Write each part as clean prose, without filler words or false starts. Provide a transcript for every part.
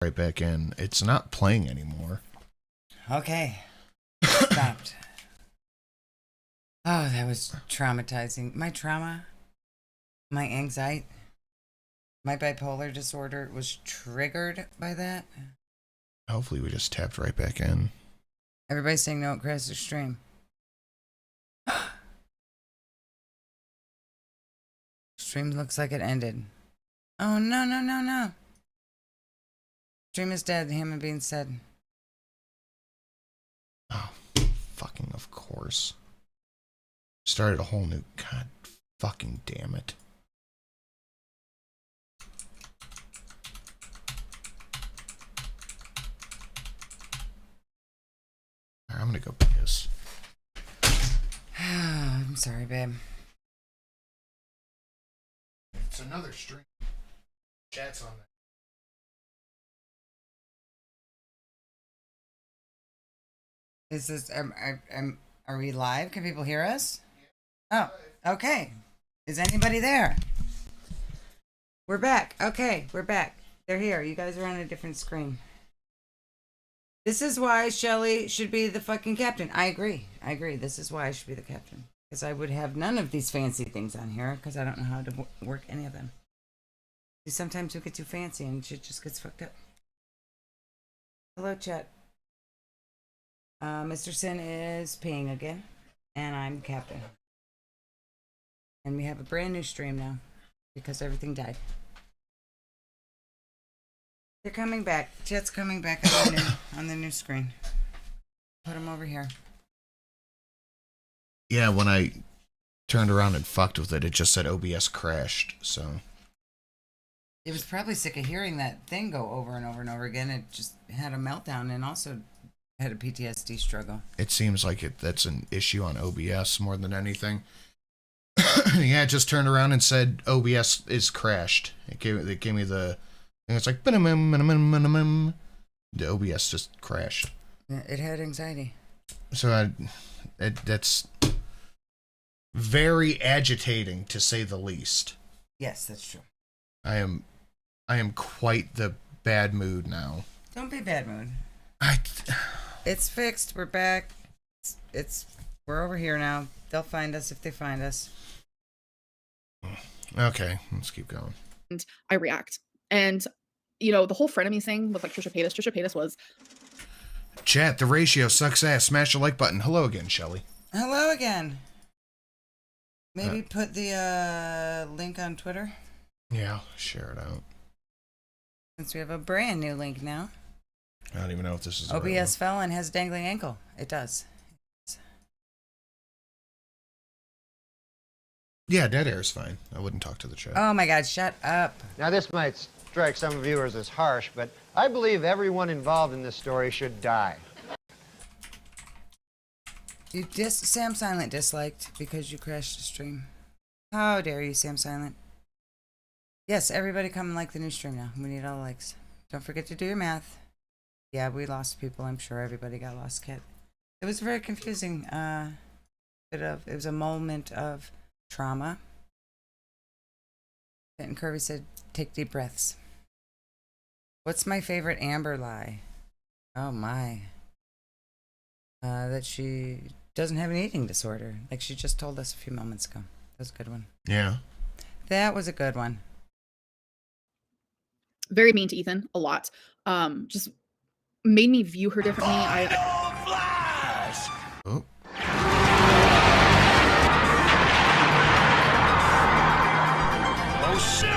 right back in. It's not playing anymore. Okay. Stopped. Oh, that was traumatizing. My trauma, my anxiety, my bipolar disorder was triggered by that. Hopefully we just tapped right back in. Everybody's saying no, it crashed the stream. Stream looks like it ended. Oh, no, no, no, no. Stream is dead, Hammond being said. Oh, fucking of course. Started a whole new... God fucking damn it. Alright, I'm gonna go piss. I'm sorry, babe. It's another stream. Chat's on that. Is this... are we live? Can people hear us? Oh, okay. Is anybody there? We're back. Okay, we're back. They're here. You guys are on a different screen. This is why Shelly should be the fucking captain. I agree. I agree. This is why I should be the captain. Because I would have none of these fancy things on here because I don't know how to work any of them. Sometimes we get too fancy and shit just gets fucked up. Hello, chat. Mr. Sin is peeing again. And I'm captain. And we have a brand new stream now. Because everything died. They're coming back. Chat's coming back on the new screen. Put them over here. Yeah, when I turned around and fucked with it, it just said OBS crashed, so... It was probably sick of hearing that thing go over and over and over again. It just had a meltdown and also had a PTSD struggle. It seems like that's an issue on OBS more than anything. Yeah, it just turned around and said OBS is crashed. It gave me the... And it's like... The OBS just crashed. It had anxiety. So that's very agitating, to say the least. Yes, that's true. I am quite the bad mood now. Don't be bad mood. It's fixed. We're back. We're over here now. They'll find us if they find us. Okay, let's keep going. And I react. And, you know, the whole frenemy thing with like Trisha Paytas. Trisha Paytas was... Chat, the ratio sucks ass. Smash the like button. Hello again, Shelly. Hello again. Maybe put the link on Twitter? Yeah, share it out. Since we have a brand new link now. I don't even know if this is OBS fell and has a dangling ankle. It does. Yeah, dead air is fine. I wouldn't talk to the chat. Oh my god, shut up. Now this might strike some viewers as harsh, but I believe everyone involved in this story should die. Sam Silent disliked because you crashed the stream. How dare you, Sam Silent? Yes, everybody come and like the new stream now. We need all the likes. Don't forget to do your math. Yeah, we lost people. I'm sure everybody got lost, Kit. It was very confusing. It was a moment of trauma. And Kirby said, take deep breaths. What's my favorite Amber lie? Oh my. That she doesn't have an eating disorder. Like she just told us a few moments ago. That was a good one. Yeah. That was a good one. Very mean to Ethan, a lot. Just made me view her differently. Oh. Oh shit!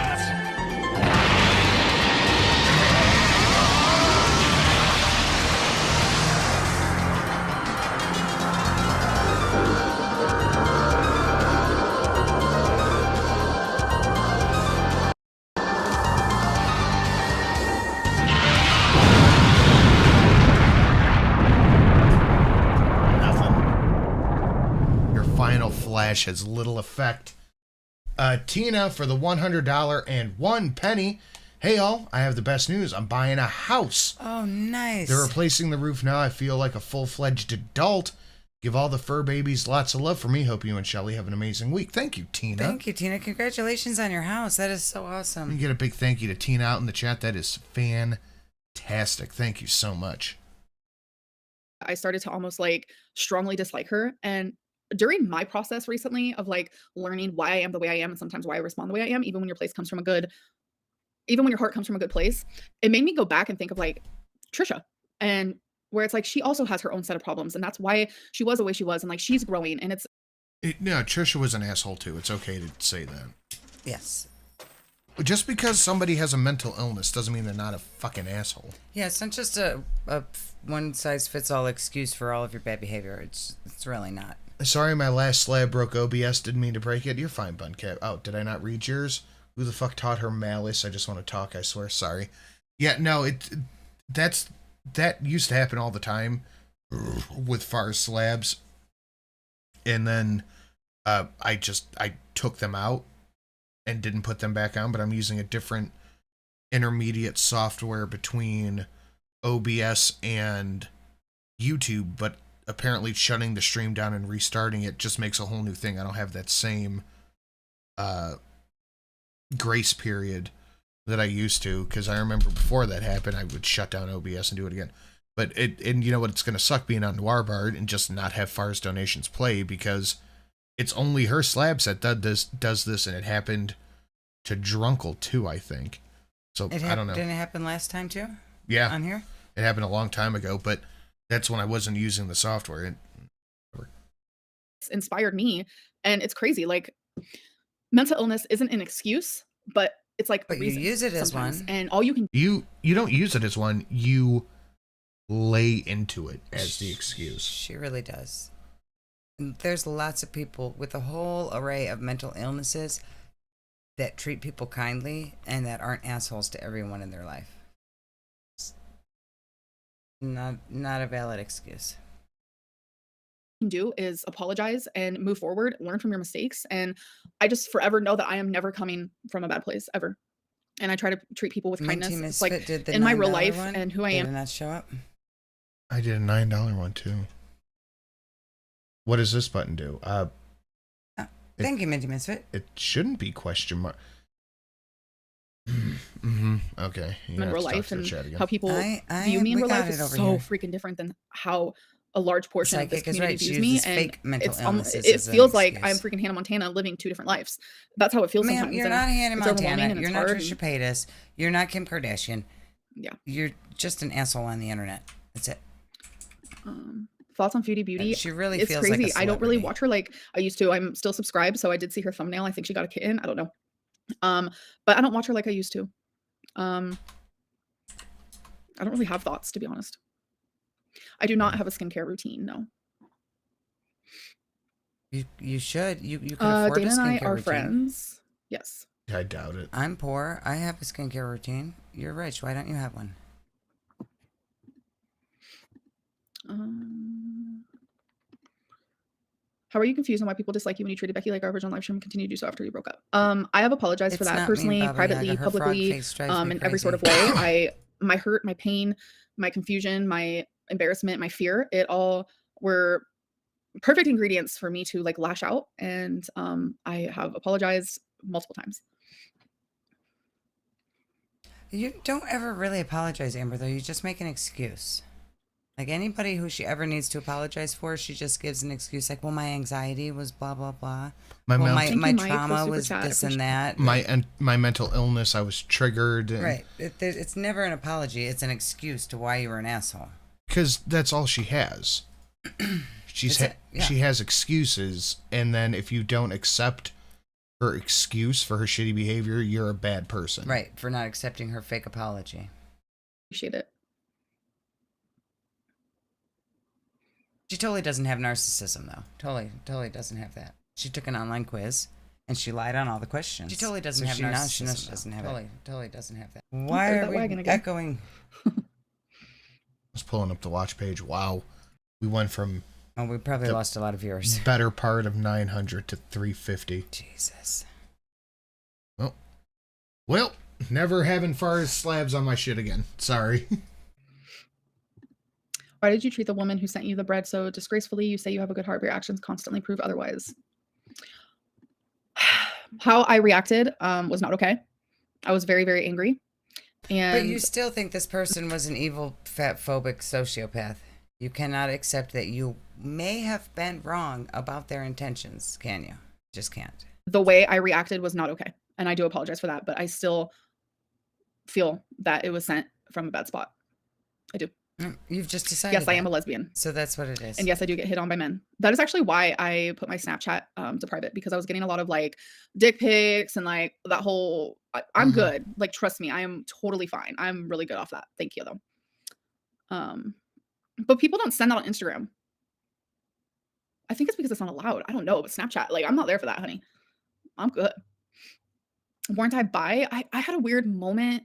Flash has little effect. Tina for the $100 and 1 penny. Hey all, I have the best news. I'm buying a house. Oh, nice. They're replacing the roof now. I feel like a full-fledged adult. Give all the fur babies lots of love for me. Hope you and Shelly have an amazing week. Thank you, Tina. Thank you, Tina. Congratulations on your house. That is so awesome. You get a big thank you to Tina out in the chat. That is fantastic. Fantastic. Thank you so much. I started to almost like strongly dislike her. And during my process recently of like learning why I am the way I am and sometimes why I respond the way I am, even when your place comes from a good, even when your heart comes from a good place, it made me go back and think of like Trisha, and where it's like she also has her own set of problems, and that's why she was the way she was, and like she's growing, and it's No, Trisha was an asshole too. It's okay to say that. Yes. Just because somebody has a mental illness doesn't mean they're not a fucking asshole. Yeah, it's not just a one-size-fits-all excuse for all of your bad behavior. It's really not. Sorry, my last slab broke OBS. Didn't mean to break it. You're fine, Buncat. Oh, did I not read yours? Who the fuck taught her malice? I just want to talk, I swear. Sorry. Yeah, no, that used to happen all the time with Far's slabs. And then I took them out and didn't put them back on, but I'm using a different intermediate software between OBS and YouTube, but apparently shutting the stream down and restarting it just makes a whole new thing. I don't have that same grace period that I used to, because I remember before that happened, I would shut down OBS and do it again. But and you know what, it's going to suck being on Noir Bard and just not have Far's donations play, because it's only her slab set that does this, and it happened to Drunkle too, I think. So I don't know. Didn't it happen last time too? Yeah. On here? It happened a long time ago, but that's when I wasn't using the software. It's inspired me, and it's crazy. Like, mental illness isn't an excuse, but it's like But a reason you use it as sometimes. one. And all you can You don't use it as one, you lay into it as the excuse. She really does. And there's lots of people with a whole array of mental illnesses that treat people kindly and that aren't assholes to everyone in their life. It's not a valid excuse. do is apologize and move forward, learn from your mistakes. And I just forever know that I am never coming from a bad place, ever. And I try to treat people with kindness. Minty It's like Misfit did the in my real $9 life one. and who I Did am. it not show up? I did a $9 one too. What does this button do? Thank you, Minty Misfit. It shouldn't be question mark. Okay. You In have real to talk life to the and chat again. how people view me in we real got life it is over so here. freaking different than how a large portion of this Psychic is community right. She views me. uses And fake mental it's illnesses it as an feels like I'm excuse. freaking Hannah Montana living two different lives. That's how it feels Ma'am, sometimes. you're and not Hannah it's overwhelming Montana. and You're it's not hard Trisha and- Paytas. You're not Kim Kardashian. Yeah. You're just an asshole on the internet. That's it. Thoughts on Foodie Beauty. She really It's feels crazy. like a I don't really celebrity. watch her like I used to. I'm still subscribed, so I did see her thumbnail. I think she got a kitten. I don't know. But I don't watch her like I used to. I don't really have thoughts, to be honest. I do not have a skincare routine. No. You should. You could afford Dana a and I skincare are routine. friends. Yes. I doubt it. I'm poor. I have a skincare routine. You're rich. Why don't you have one? How are you confused on why people dislike you when you treated Becky like garbage on live stream and continue to do so after you broke up? I have apologized for It's that not me, personally, Baba privately, Yaga. Her frog publicly, face drives me in every sort of crazy. way. My hurt, my pain, my confusion, my embarrassment, my fear, it all were perfect ingredients for me to like lash out. And I have apologized multiple times. You don't ever really apologize, Amber, though. You just make an excuse. Like anybody who she ever needs to apologize for, she just gives an excuse like, well, my anxiety was blah, blah, blah. My well, mental- my Thank you, Mike, for trauma super was chat. I this and that. my mental illness, I was triggered. Right. It's never an apology. It's an excuse to why you were an asshole. Because that's all she has. She has excuses, and then if you don't accept her excuse for her shitty behavior, you're a bad person. Right. For not accepting her fake apology. Appreciate it. She totally doesn't have narcissism, though. Totally doesn't have that. She took an online quiz, and she lied on all the questions. She totally doesn't have narcissism. She doesn't have totally doesn't have that. Why there's are that we wagon again. echoing? I was pulling up the watch page. Wow. We went from Oh, we probably lost a lot of viewers. better part of 900 to 350. Jesus. Well, never having far slabs on my shit again. Sorry. Why did you treat the woman who sent you the bread so disgracefully? You say you have a good heart, but your actions constantly prove otherwise. How I reacted was not okay. I was very, very angry. And But you still think this person was an evil, fat-phobic sociopath. You cannot accept that you may have been wrong about their intentions, can you? Just can't. the way I reacted was not okay. And I do apologize for that, but I still feel that it was sent from a bad spot. I do. You've just decided. Yes, I am a lesbian. So that's what it is. And yes, I do get hit on by men. That is actually why I put my Snapchat to private, because I was getting a lot of like dick pics and like that whole. I'm good. Like, trust me, I am totally fine. I'm really good off that. Thank you, though. But people don't send that on Instagram. I think it's because it's not allowed. I don't know, but Snapchat, like, I'm not there for that, honey. I'm good. Weren't I bi? I had a weird moment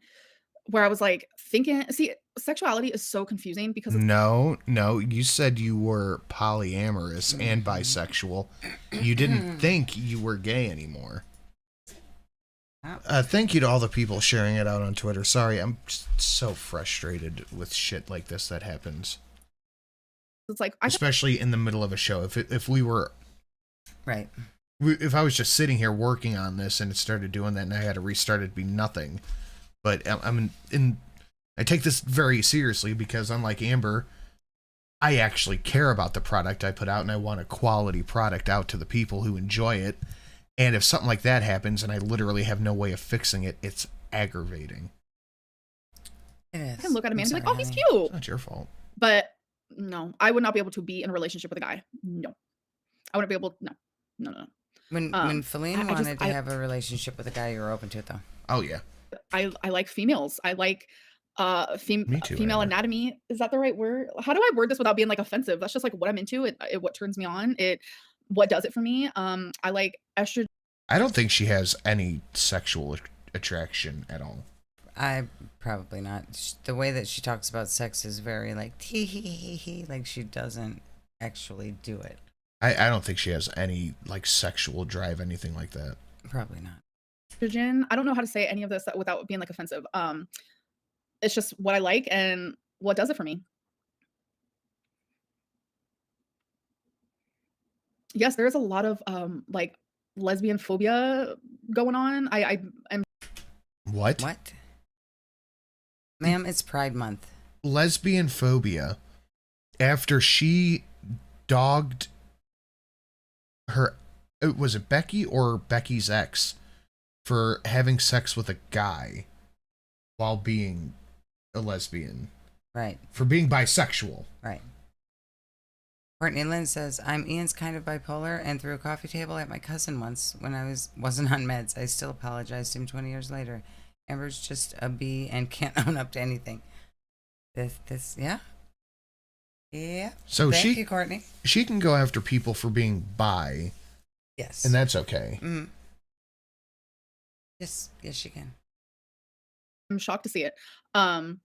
where I was like thinking, see, sexuality is so confusing because No, you said you were polyamorous and bisexual. You didn't think you were gay anymore. Thank you to all the people sharing it out on Twitter. Sorry, I'm just so frustrated with shit like this that happens. it's like Especially in the middle of a show. If we were... Right. If I was just sitting here working on this and it started doing that and I had to restart, it'd be nothing. But I take this very seriously because, unlike Amber, I actually care about the product I put out and I want a quality product out to the people who enjoy it. And if something like that happens and I literally have no way of fixing it, it's aggravating. It is. I can look at a man and be like, oh, he's honey. cute. It's not your fault. But no, I would not be able to be in a relationship with a guy. No. I wouldn't be able, no. When Feline I wanted to have a relationship with a guy, you were open to it, though. Oh, yeah. I like females. I like Me too, female Amber. anatomy. Is that the right word? How do I word this without being like offensive? That's just like what I'm into. It what turns me on. What does it for me. I like estrogen. I don't think she has any sexual attraction at all. I probably not. The way that she talks about sex is very like tee hee hee hee, like she doesn't actually do it. I don't think she has any like sexual drive, anything like that. Probably not. Estrogen. I don't know how to say any of this without being like offensive. It's just what I like and what does it for me. Yes, there's a lot of like lesbian phobia going on. I am What? What? Ma'am, it's Pride Month. Lesbian phobia. After she dogged her, was it Becky or Becky's ex, for having sex with a guy while being a lesbian, Right, for being bisexual. right. Courtney Lynn says, I'm Ian's kind of bipolar and threw a coffee table at my cousin once when I wasn't on meds. I still apologized to him 20 years later. Amber's just a bee and can't own up to anything. Yeah. So Thank you, Courtney. she can go after people for being bi, Yes. and that's okay. Mm-hmm. Yes, she can. I'm shocked to see it. Come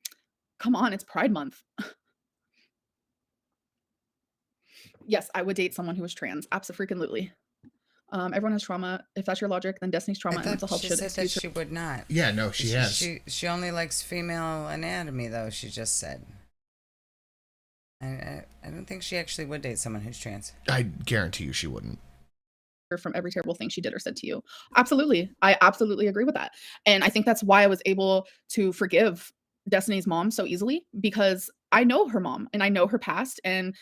on, it's Pride Month. Yes, I would date someone who was trans. Absolutely. Everyone has trauma. If that's your logic, then Destiny's trauma and mental health she should said that excuse her. she would not. Yeah, no, she has. She only likes female anatomy, though. She just said. I don't think she actually would date someone who's trans. I guarantee you she wouldn't. From every terrible thing she did or said to you. Absolutely. I absolutely agree with that. And I think that's why I was able to forgive Destiny's mom so easily, because I know her mom and I know her past, and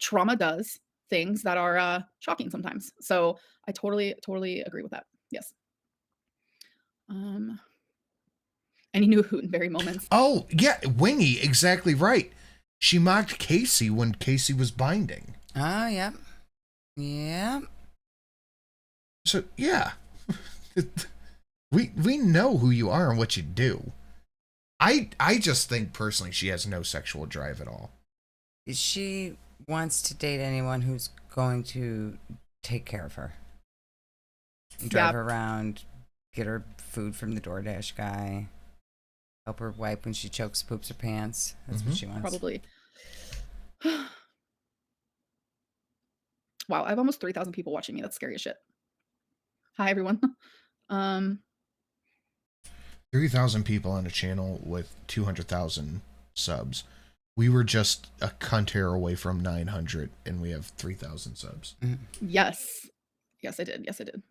trauma does things that are shocking sometimes. So I totally agree with that. Yes. Any new Hootenberry moments? Oh, yeah, Wingy, exactly right. She mocked Casey when Casey was binding. Oh, yeah. Yeah. So, yeah. we know who you are and what you do. I just think, personally, she has no sexual drive at all. She wants to date anyone who's going to take care of her. Drive her around, get her food from the DoorDash guy, help her wipe when she chokes, poops her pants. That's what she wants. Probably. Wow, I have almost 3,000 people watching me. That's scary as shit. Hi, everyone. 3,000 people on a channel with 200,000 subs. We were just a cunt hair away from 900, and we have 3,000 subs. Yes, I did.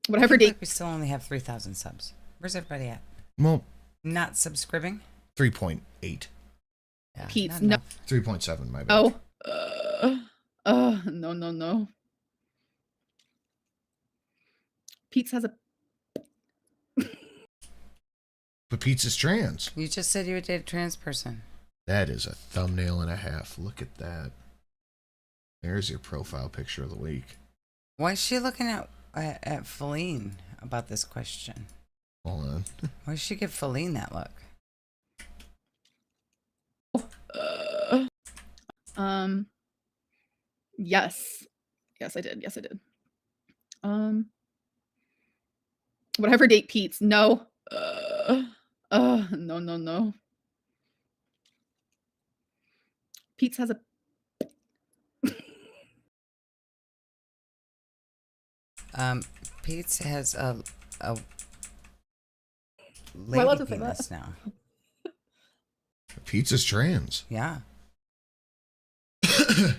Whatever I feel date. like we still only have 3,000 subs. Where's everybody at? Well, Not subscribing? 3.8. Yeah, Pete's, not no. enough. 3.7, my bad. No. Pete's has a. But Pizza's trans. You just said you would date a trans person. That is a thumbnail and a half. Look at that. There's your profile picture of the week. Why is she looking at Feline about this question? Hold on. Why did she give Feline that look? Yes, I did. Whatever date Pete's. No. No. Pete's has a. Pete's has a I lady allowed to say penis that? now. Pizza's trans. Yeah.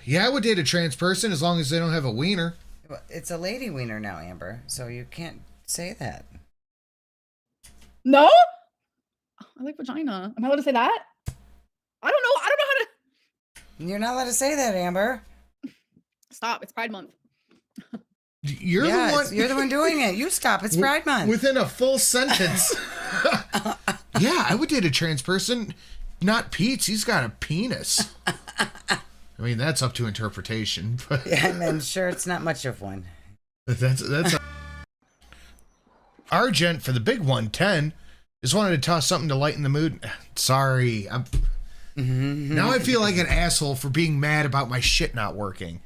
Yeah, I would date a trans person as long as they don't have a wiener. Well, it's a lady wiener now, Amber, so you can't say that. No. I like vagina. Am I allowed to say that? I don't know how to. You're not allowed to say that, Amber. Stop. It's Pride Month. You're the one. You're the one doing it. You stop. It's Pride Month. Within a full sentence. Yeah, I would date a trans person. Not Pete's. He's got a penis. I mean, that's up to interpretation. But Yeah, I'm sure it's not much of one. that's Argent for the big 110. Just wanted to toss something to lighten the mood. Sorry, now I feel like an asshole for being mad about my shit not working.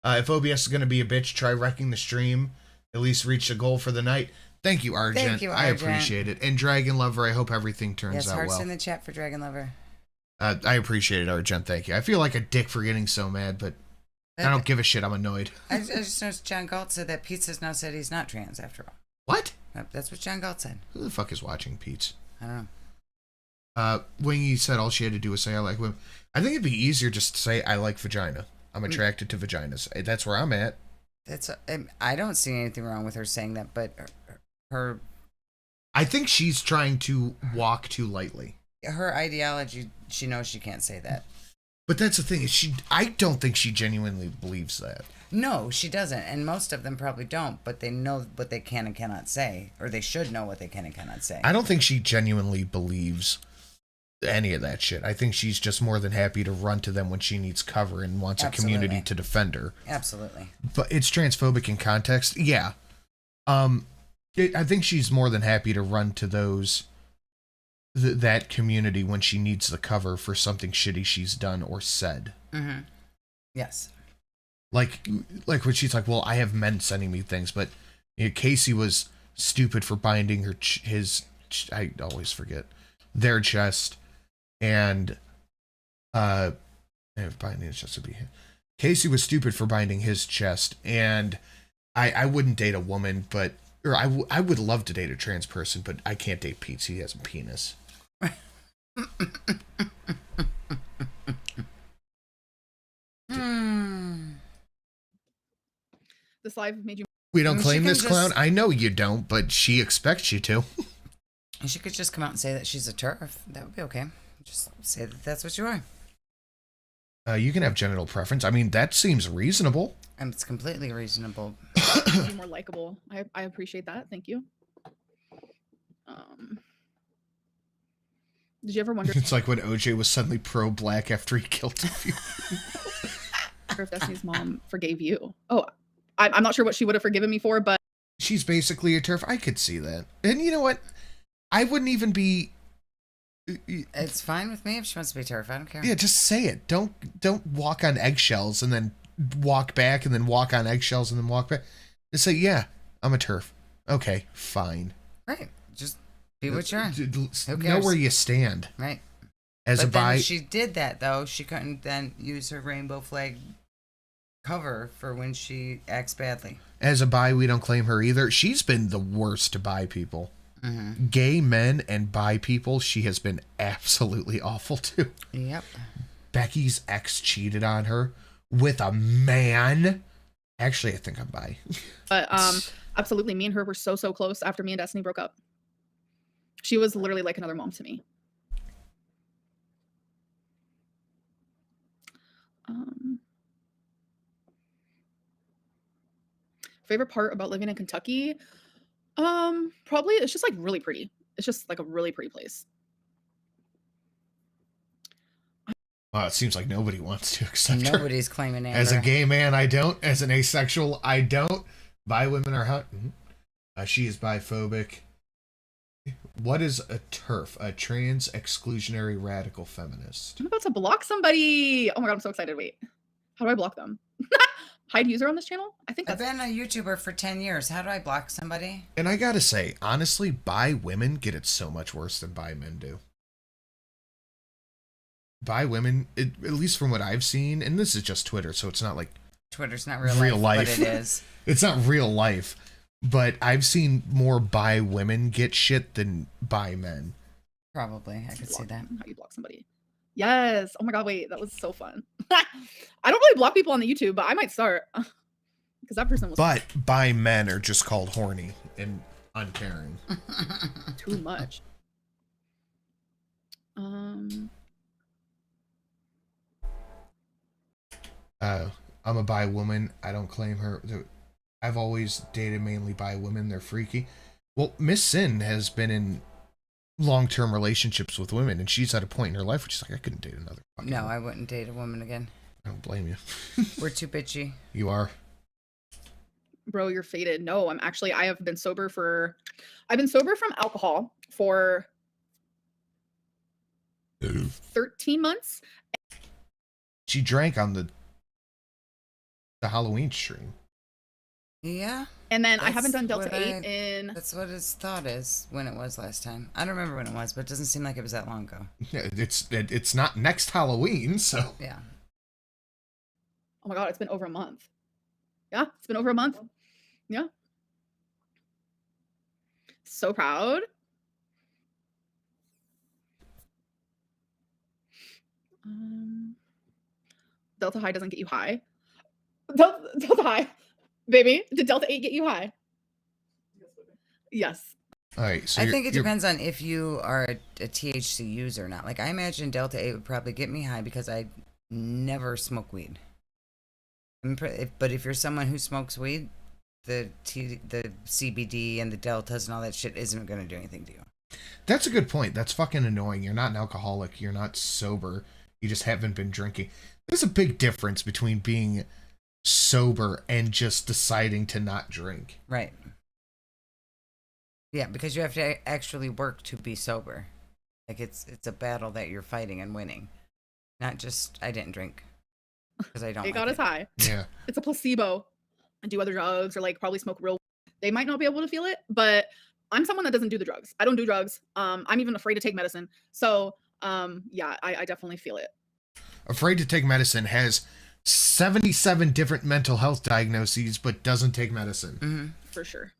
If OBS is going to be a bitch, try wrecking the stream. At least reach the goal for the night. Thank you, Argent. Thank you, I Argent. appreciate it. And Dragon Lover, I hope everything turns Yes, out hearts well. in the chat for Dragon Lover. I appreciate it, Argent. Thank you. I feel like a dick for getting so mad, but I don't give a shit. I'm annoyed. I just noticed John Galt said that Pizza's now said he's not trans after all. What? Yep, that's what John Galt said. Who the fuck is watching Pete's? I don't know. Wingy said all she had to do was say I like women. I think it'd be easier just to say I like vagina. I'm attracted to vaginas. That's where I'm at. I don't see anything wrong with her saying that, but her I think she's trying to walk too lightly. her ideology, she knows she can't say that. But that's the thing. I don't think she genuinely believes that. No, she doesn't, and most of them probably don't, but they know what they can and cannot say, or they should know what they can and cannot say. I don't think she genuinely believes any of that shit. I think she's just more than happy to run to them when she needs cover and wants a community to defend her. Absolutely. But it's transphobic in context. Yeah. I think she's more than happy to run to that community when she needs the cover for something shitty she's done or said. Mm-hmm. Yes. Like when she's like, well, I have men sending me things, but Casey was stupid for binding I always forget, their chest, and binding his chest would be him. Casey was stupid for binding his chest, and I wouldn't date a woman, or I would love to date a trans person, but I can't date Pete. He has a penis. This live made you. We don't claim this clown. I know you don't, but she expects you to. She could just come out and say that she's a TERF. That would be okay. Just say that that's what you are. You can have genital preference. I mean, that seems reasonable. And it's completely reasonable. Be more likable. I appreciate that. Thank you. Did you ever wonder It's like when OJ was suddenly pro-black after he killed a few if Destiny's mom forgave you? Oh, I'm not sure what she would have forgiven me for, but She's basically a TERF. I could see that. And you know what? I wouldn't even be... It's fine with me if she wants to be TERF. I don't care. Yeah, just say it. Don't walk on eggshells and then walk back and then walk on eggshells and then walk back. Just say, yeah, I'm a TERF. Okay, fine. Right. Just be what you are. Know where you stand. Right. As but a bi... then if she did that, though, she couldn't then use her rainbow flag cover for when she acts badly. As a bi, we don't claim her either. She's been the worst to bi people. Mm-hmm. Gay men and bi people, she has been absolutely awful to. Yep. Becky's ex cheated on her with a man. Actually, I think I'm bi. But Absolutely. Me and her were so close after me and Destiny broke up. She was literally like another mom to me. Favorite part about living in Kentucky? Probably it's just like really pretty. It's just like a really pretty place. Well, it seems like nobody wants to accept her. Nobody's claiming Amber. As a gay man, I don't. As an asexual, I don't. Bi women are hot. She is biphobic. What is a TERF? A trans exclusionary radical feminist. I'm about to block somebody. Oh my god, I'm so excited. Wait. How do I block them? Hide user on this channel? I think I've that's been a YouTuber for 10 years. How do I block somebody? And I gotta say, honestly, bi women get it so much worse than bi men do. Bi women, at least from what I've seen, and this is just Twitter, so it's not like Twitter's not real life, but it is. It's not real life, but I've seen more bi women get shit than bi men. Probably. I could see that. How you block somebody. Yes. Oh my god, wait, that was so fun. I don't really block people on the YouTube, but I might start. Because that person was But bi men are just called horny and uncaring. too much. I'm a bi woman. I don't claim her. I've always dated mainly bi women. They're freaky. Well, Miss Sin has been in long-term relationships with women, and she's at a point in her life where she's like, I couldn't date another fucking No, woman. I wouldn't date a woman again. I don't blame you. We're too bitchy. You are. Bro, you're faded. No, I have been sober from alcohol for 13 months. She drank on the Halloween stream. Yeah. And then I haven't That's done Delta what 8 in... That's what his thought is when it was last time. I don't remember when it was, but it doesn't seem like it was that long ago. Yeah, it's not next Halloween, so. Yeah. Oh my god, it's been over a month. Yeah, it's been over a month. Yeah. So proud. Delta high doesn't get you high. Delta high. Baby, did Delta 8 get you high? Yes. All right, so I think it depends on if you are a THC user or not. Like, I imagine Delta 8 would probably get me high because I never smoke weed. But if you're someone who smokes weed, the CBD and the deltas and all that shit isn't going to do anything to you. That's a good point. That's fucking annoying. You're not an alcoholic. You're not sober. You just haven't been drinking. There's a big difference between being sober and just deciding to not drink. Right. Yeah, because you have to actually work to be sober. Like, it's a battle that you're fighting and winning. Not just, I didn't drink. Because I don't It got us high. Yeah. It's a placebo. And do other drugs or like probably smoke real. They might not be able to feel it, but I'm someone that doesn't do the drugs. I don't do drugs. I'm even afraid to take medicine. So yeah, I definitely feel it. Afraid to take medicine has 77 different mental health diagnoses, but doesn't take medicine. Mm-hmm. For sure.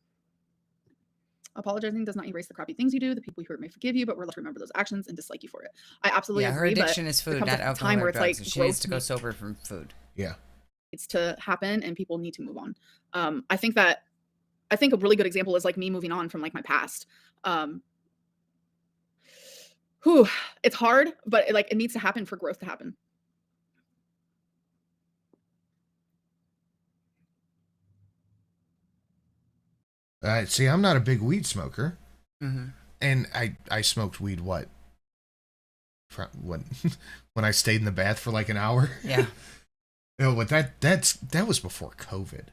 Apologizing does not erase the crappy things you do. The people you hurt may forgive you, but we're left to remember those actions and dislike you for it. I absolutely Yeah, her agree. addiction is food, not alcohol or drugs. So she needs to go sober from food. Yeah. It's to happen and people need to move on. I think a really good example is like me moving on from like my past. It's hard, but it needs to happen for growth to happen. See, I'm not a big weed smoker. Mm-hmm. And I smoked weed when I stayed in the bath for like an hour. Yeah. No, but that was before COVID.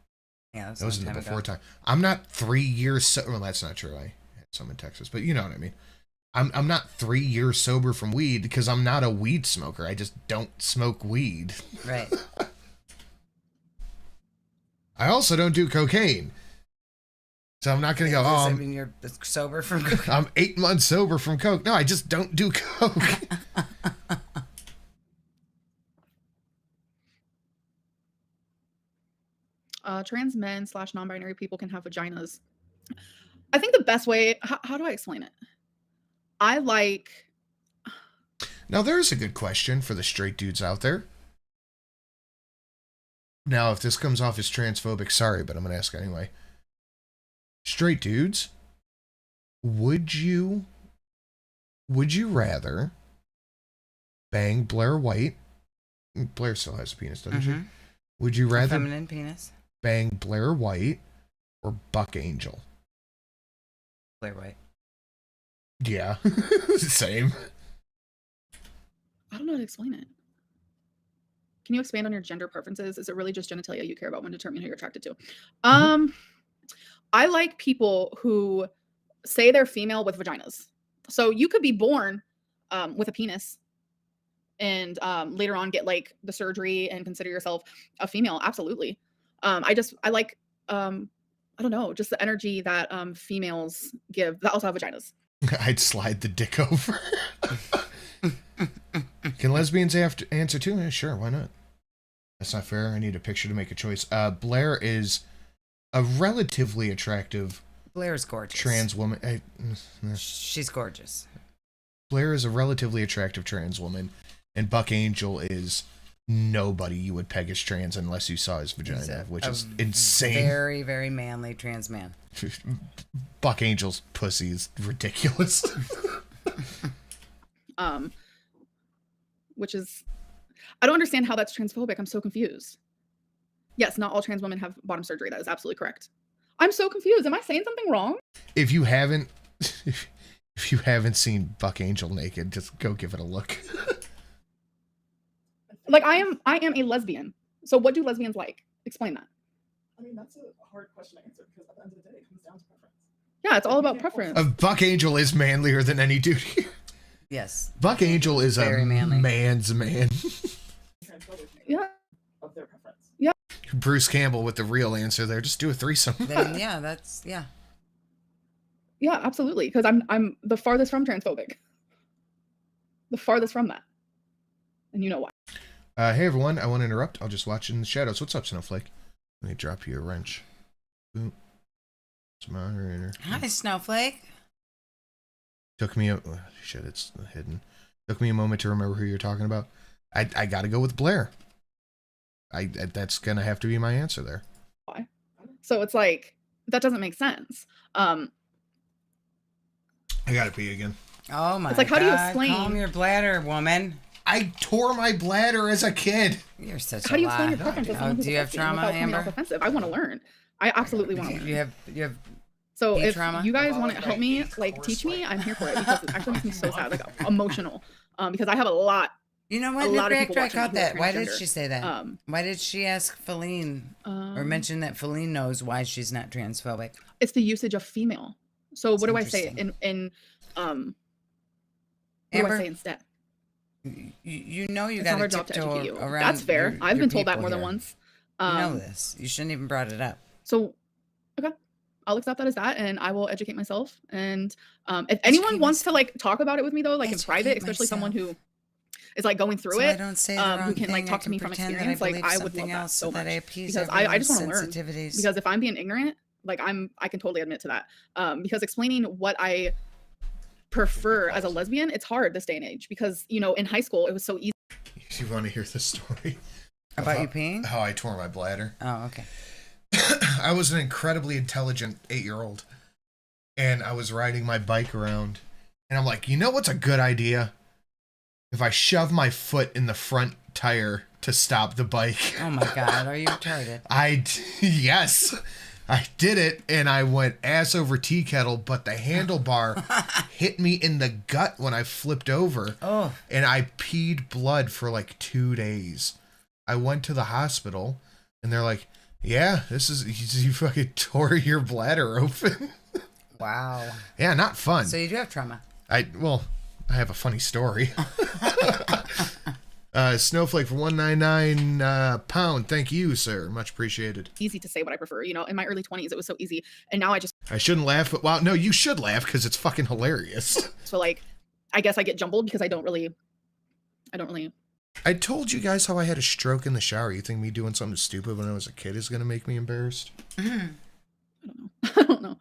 Yeah, that was in the before time. I'm not 3 years well, that's not true. I had some in Texas, but you know what I mean. I'm not 3 years sober from weed because I'm not a weed smoker. I just don't smoke weed. Right. I also don't do cocaine. So I'm not going to go, I mean, you're sober from coke. I'm 8 months sober from coke. No, I just don't do coke. Trans men / non-binary people can have vaginas. I think the best way, how do I explain it? Now, there's a good question for the straight dudes out there. Now, if this comes off as transphobic, sorry, but I'm going to ask anyway. straight dudes, would you rather bang Blair White? Blair still has a penis, doesn't she? Would you rather feminine penis? Bang Blair White or Buck Angel? Blair White. Yeah, same. I don't know how to explain it. Can you expand on your gender preferences? Is it really just genitalia you care about when determining who you're attracted to? I like people who say they're female with vaginas. So you could be born with a penis and later on get like the surgery and consider yourself a female. Absolutely. I like, I don't know, just the energy that females give that also have vaginas. I'd slide the dick over. Can lesbians answer too? Yeah, sure, why not? That's not fair. I need a picture to make a choice. Blair is a relatively attractive Blair's gorgeous. Trans woman. She's gorgeous. Blair is a relatively attractive trans woman, and Buck Angel is nobody you would peg as trans unless you saw his vagina, which is insane. Very, very manly trans man. Buck Angel's pussy is ridiculous. Which is, I don't understand how that's transphobic. I'm so confused. Yes, not all trans women have bottom surgery. That is absolutely correct. I'm so confused. Am I saying something wrong? If you haven't seen Buck Angel naked, just go give it a look. Like I am a lesbian. So what do lesbians like? Explain that. I mean, that's a hard question to answer because at the end of the day, it comes down to preference. Yeah, it's all about preference. Buck Angel is manlier than any dude here. Yes. Buck Angel is very manly. Man's man. Yeah. Of their preference. Yeah. Bruce Campbell with the real answer there. Just do a threesome. Then, yeah, that's, yeah. Yeah, absolutely. Because I'm the farthest from transphobic. The farthest from that. And you know why. Hey everyone, I want to interrupt. I'll just watch in the shadows. What's up, Snowflake? Let me drop you a wrench. Boom. It's moderator. Hi, Snowflake. Took me a shit. It's hidden. Took me a moment to remember who you're talking about. I got to go with Blair. That's gonna have to be my answer there. Why? So it's like that doesn't make sense. I gotta pee again. Oh my! It's like, how do you explain? Calm your bladder, woman. I tore my bladder as a kid. You're such a How do you explain lie. your preference? As someone Do you have trauma, Amber? Offensive? I want to learn. I absolutely want to learn. You have. So if trauma? you guys want to help me, like teach me, I'm here for it because it actually makes me so sad, like emotional. Because I have a lot. You know what? A lot of people I caught watching me who are that. Why did transgender. she say that? Why did she ask Feline or mention that Feline knows why she's not transphobic? It's the usage of female. So what do I say interesting. what do Amber? I say instead? You know you It's not got our to job to educate tiptoe you. around. That's fair. your- I've your been told that people more than here. once. You know this. You shouldn't even brought it up. So, okay, I'll accept that as that, and I will educate myself. And if anyone wants to like talk about it with me though, like in private, especially someone who is like going through So it, I don't say the who wrong can like thing, I talk to can me from pretend that experience, like believe I would something love that else so so that much I appease because I just want to learn. sensitivities. Because if I'm being ignorant, like I can totally admit to that. Because explaining what I prefer as a lesbian, it's hard this day and age because you know in high school it was so easy. You want to hear the story About you peeing? how I tore my bladder? Oh, okay. I was an incredibly intelligent 8-year-old, and I was riding my bike around, and I'm like, you know what's a good idea? If I shove my foot in the front tire to stop the bike. Oh my God, are you retarded? Yes, I did it, and I went ass over tea kettle, but the handlebar hit me in the gut when I flipped over, and I peed blood for like 2 days. I went to the hospital, and they're like, yeah, you fucking tore your bladder open. Wow. Yeah, not fun. So you do have trauma. I have a funny story. Snowflake for 199 pound. Thank you, sir. Much appreciated. Easy to say what I prefer. You know, in my early 20s, it was so easy, and now I shouldn't laugh, but wow, no, you should laugh because it's fucking hilarious. so like, I guess I get jumbled because I don't really. I told you guys how I had a stroke in the shower. You think me doing something stupid when I was a kid is gonna make me embarrassed? I don't know.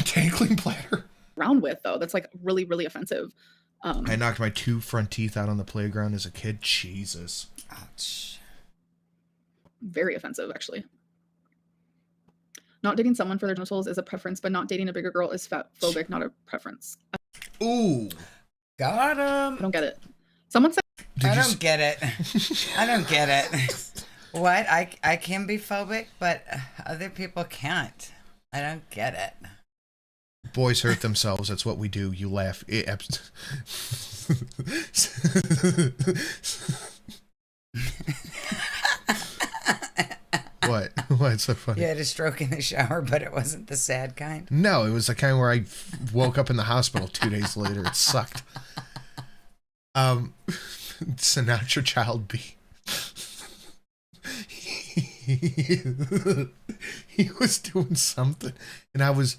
Tangling bladder. Round with though, that's like really, really offensive. I knocked my 2 front teeth out on the playground as a kid. Jesus. Ouch. Very offensive, actually. Not dating someone for their genitals is a preference, but not dating a bigger girl is fat phobic, not a preference. Ooh. Got I him. don't get it. Someone said I don't get it. I don't get it. What? I can be phobic, but other people can't. I don't get it. Boys hurt themselves. That's what we do. You laugh. What? What's so funny? You had a stroke in the shower, but it wasn't the sad kind. No, it was the kind where I woke up in the hospital 2 days later. It sucked. So now it's your child B. He was doing something, and I was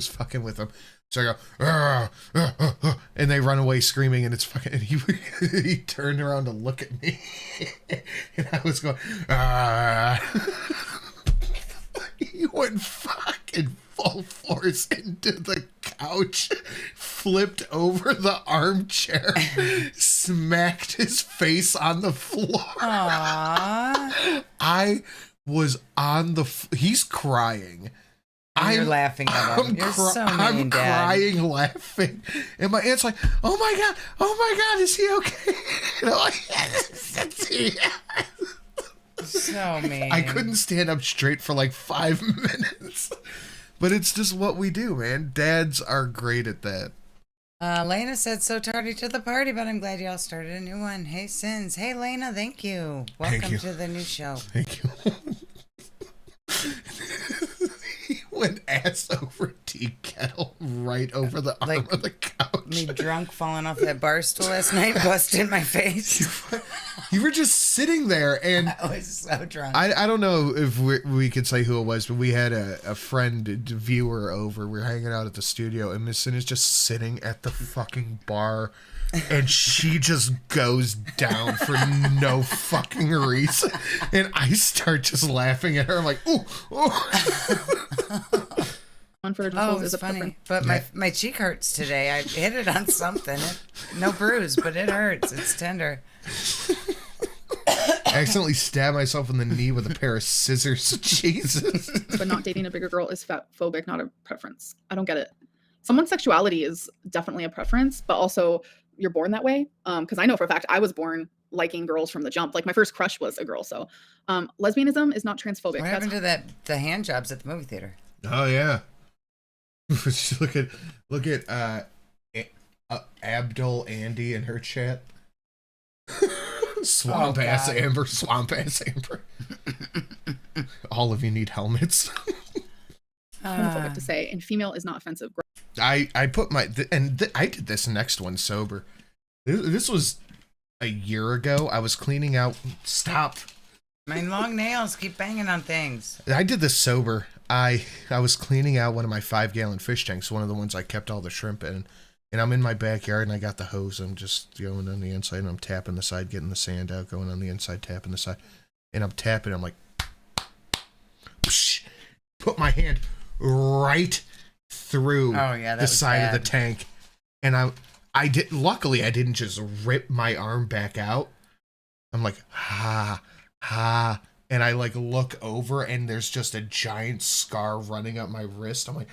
fucking with him. So I go, and they run away screaming, and it's fucking. And he turned around to look at me, and I was going, He went fucking full force into the couch, flipped over the armchair, smacked his face on the floor. Aww. I was on the. He's crying. You're laughing at him. You're so mean, I'm Dad. crying, laughing, and my aunt's like, "Oh my god, is he okay?" And I'm like, "Yes." So mean. I couldn't stand up straight for like 5 minutes, but it's just what we do, man. Dads are great at that. Lena said, so tardy to the party, but I'm glad y'all started a new one. Hey, Sins. Hey, Lena, thank you. Welcome you. to the new show. Thank you. He went ass over tea kettle right over the arm of the couch. Me drunk falling off that bar stool last night, busted my face. You were just sitting there, and I was so drunk. I don't know if we could say who it was, but we had a friend, a viewer over. We were hanging out at the studio, and Miss Sin is just sitting at the fucking bar, and she just goes down for no fucking reason. And I start just laughing at her. I'm like, ooh. one for their Oh, genitals is it's a funny. preference. But my cheek hurts today. I hit it on something. No bruise, but it hurts. It's tender. I accidentally stabbed myself in the knee with a pair of scissors. Jesus. But not dating a bigger girl is fat phobic, not a preference. I don't get it. Someone's sexuality is definitely a preference, but also you're born that way. Because I know for a fact I was born liking girls from the jump. Like my first crush was a girl. So lesbianism is not transphobic. What happened to the hand jobs at the movie theater? Oh yeah. look at Abdul Andy and her chat. Swamp ass God. Amber. All of you need helmets. homophobic to say, and female is not offensive. I put my I did this next one sober. This was a year ago. I was cleaning out. Stop. My long nails keep banging on things. I did this sober. I was cleaning out one of my 5-gallon fish tanks, one of the ones I kept all the shrimp in. And I'm in my backyard, and I got the hose. I'm just going on the inside, and I'm tapping the side, getting the sand out, going on the inside, tapping the side. And I'm tapping, I'm like, psh, put my hand right through the side of the tank. And luckily I didn't just rip my arm back out. I'm like, ha. And I like look over, and there's just a giant scar running up my wrist. I'm like,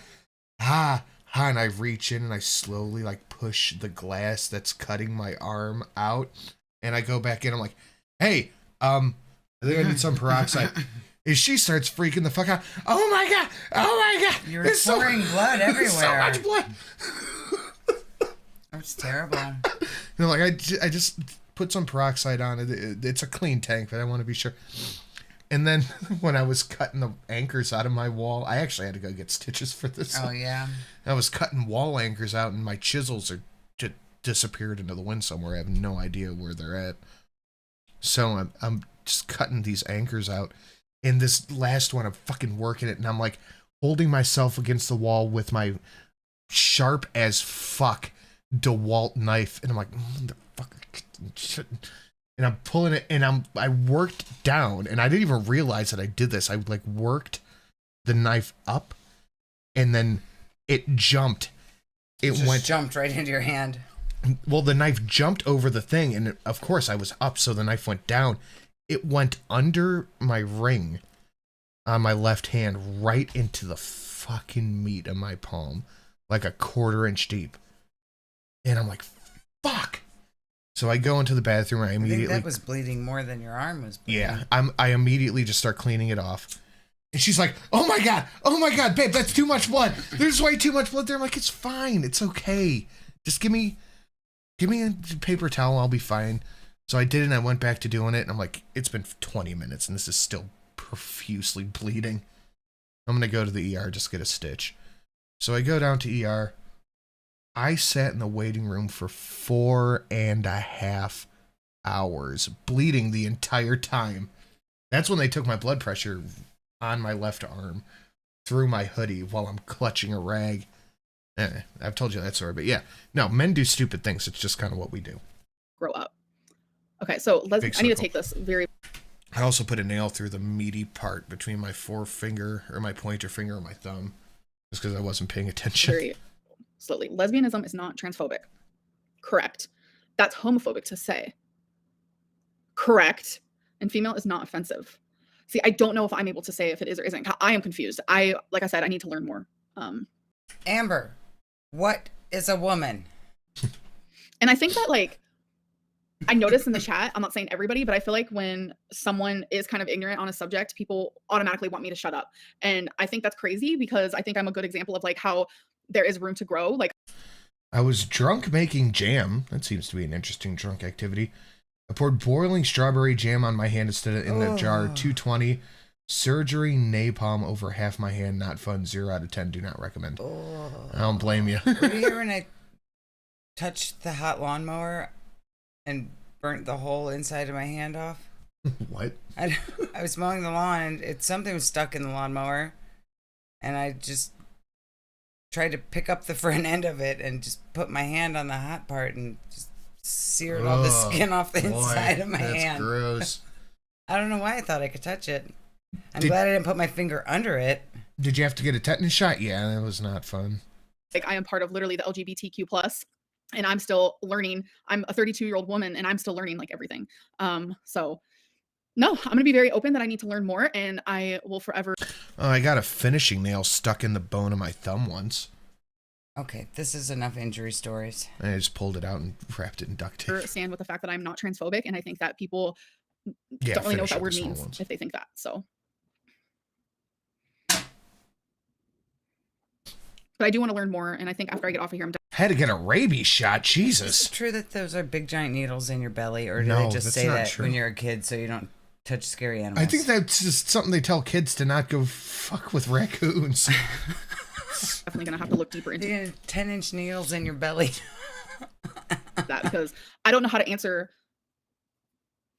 and I reach in and I slowly like push the glass that's cutting my arm out, and I go back in. I'm like, hey, I think I need some peroxide. And she starts freaking the fuck out. Oh my god! You're pouring blood everywhere. So much blood. That's terrible. You know, like I just put some peroxide on it. It's a clean tank, but I want to be sure. And then when I was cutting the anchors out of my wall, I actually had to go get stitches for this. Oh, yeah. I was cutting wall anchors out, and my chisels are just disappeared into the wind somewhere. I have no idea where they're at. So I'm just cutting these anchors out. And this last one, I'm fucking working it, and I'm like holding myself against the wall with my sharp as fuck DeWalt knife. And I'm like, motherfucker. And I'm pulling it, and I worked down, and I didn't even realize that I did this. I like worked the knife up, and then it jumped. It jumped right into your hand. Well, the knife jumped over the thing, and of course I was up, so the knife went down. It went under my ring, on my left hand right into the fucking meat of my palm, like a 1/4 inch deep. And I'm like, fuck. So I go into the bathroom. I immediately. think that was bleeding more than your arm was bleeding. Yeah, I immediately just start cleaning it off. And she's like, oh my God, babe, that's too much blood. There's way too much blood there. I'm like, it's fine. It's okay. Just give me a paper towel. I'll be fine. So I did it and I went back to doing it. And I'm like, it's been 20 minutes and this is still profusely bleeding. I'm going to go to the ER, just get a stitch. So I go down to ER. I sat in the waiting room for 4.5 hours, bleeding the entire time. That's when they took my blood pressure on my left arm through my hoodie while I'm clutching a rag. I've told you that story, but yeah. No, men do stupid things. It's just kind of what we do. Grow up. Okay, so I need to take this very... I also put a nail through the meaty part between my forefinger, or my pointer finger, and my thumb, just because I wasn't paying attention. very slowly. Lesbianism is not transphobic. Correct. That's homophobic to say. Correct. And female is not offensive. See, I don't know if I'm able to say if it is or isn't. I am confused. Like I said, I need to learn more. Amber, what is a woman? And I think that, like, I noticed in the chat, I'm not saying everybody, but I feel like when someone is kind of ignorant on a subject, people automatically want me to shut up. And I think that's crazy because I think I'm a good example of like how there is room to grow. Like, I was drunk making jam. That seems to be an interesting drunk activity. I poured boiling strawberry jam on my hand instead of in the jar. 220. Surgery napalm over half my hand. Not fun. 0 out of 10. Do not recommend. I don't blame you. Were you here when I touched the hot lawnmower and burnt the whole inside of my hand off? What? I was mowing the lawn and something was stuck in the lawnmower, and I just tried to pick up the front end of it and just put my hand on the hot part and just seared all the skin off the inside of my hand. That's gross. I don't know why I thought I could touch it. I'm glad I didn't put my finger under it. Did you have to get a tetanus shot? Yeah, that was not fun. like I am part of literally the LGBTQ plus, and I'm still learning. I'm a 32-year-old woman and I'm still learning like everything. So no, I'm gonna be very open that I need to learn more, and I will forever. I got a finishing nail stuck in the bone of my thumb once. Okay, this is enough injury stories. I just pulled it out and wrapped it in duct tape. Stand with the fact that I'm not transphobic, and I think that people Yeah, don't really know what finish that up word the small means ones. if they think that. So, but I do want to learn more, and I think after I get off of here, I'm done. Had to get a rabies shot. Is it Jesus. true that those are big giant needles in your belly, or do No, they just that's say not that true. when you're a kid so you don't touch scary animals? I think that's just something they tell kids to not go fuck with raccoons. Definitely gonna have to look deeper into You have 10-inch needles in your belly. that because I don't know how to answer.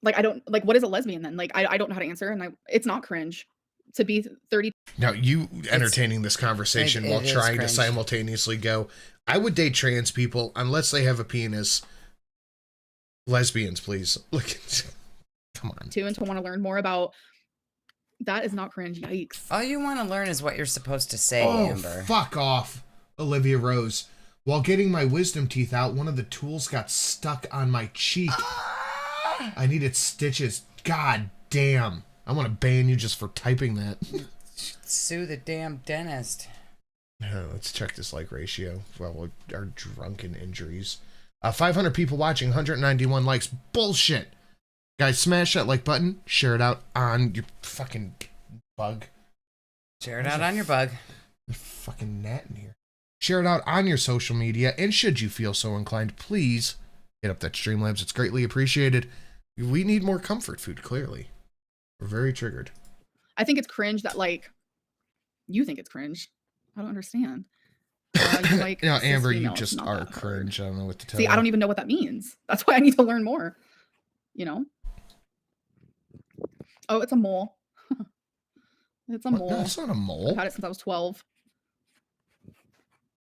Like I don't like what is a lesbian then? Like I don't know how to answer, and it's not cringe to be 30. Now, you entertaining this conversation while it is trying to cringe. simultaneously go, I would date trans people unless they have a penis. Lesbians, please. Look, come on. And to want to learn more about that is not cringe. Yikes. All you want to learn is what you're supposed to say, Oh, Amber. fuck off, Olivia Rose. While getting my wisdom teeth out, one of the tools got stuck on my cheek. I needed stitches. God damn. I want to ban you just for typing that. Sue the damn dentist. Let's check this like ratio. Well, our drunken injuries. 500 people watching, 191 likes. Bullshit. Guys, smash that like button. Share it out on your fucking bug. Share it out on your bug. There's fucking gnat in here. Share it out on your social media. And should you feel so inclined, please hit up that Streamlabs. It's greatly appreciated. We need more comfort food, clearly. We're very triggered. I think it's cringe that like you think it's cringe. I don't understand. You like No, cis Amber, you female, it's just not are that hard. cringe. I don't know what to tell See, you. I don't even know what that means. That's why I need to learn more. You know? Oh, it's a mole. It's a What? mole. No, it's not a mole. I've had it since I was 12.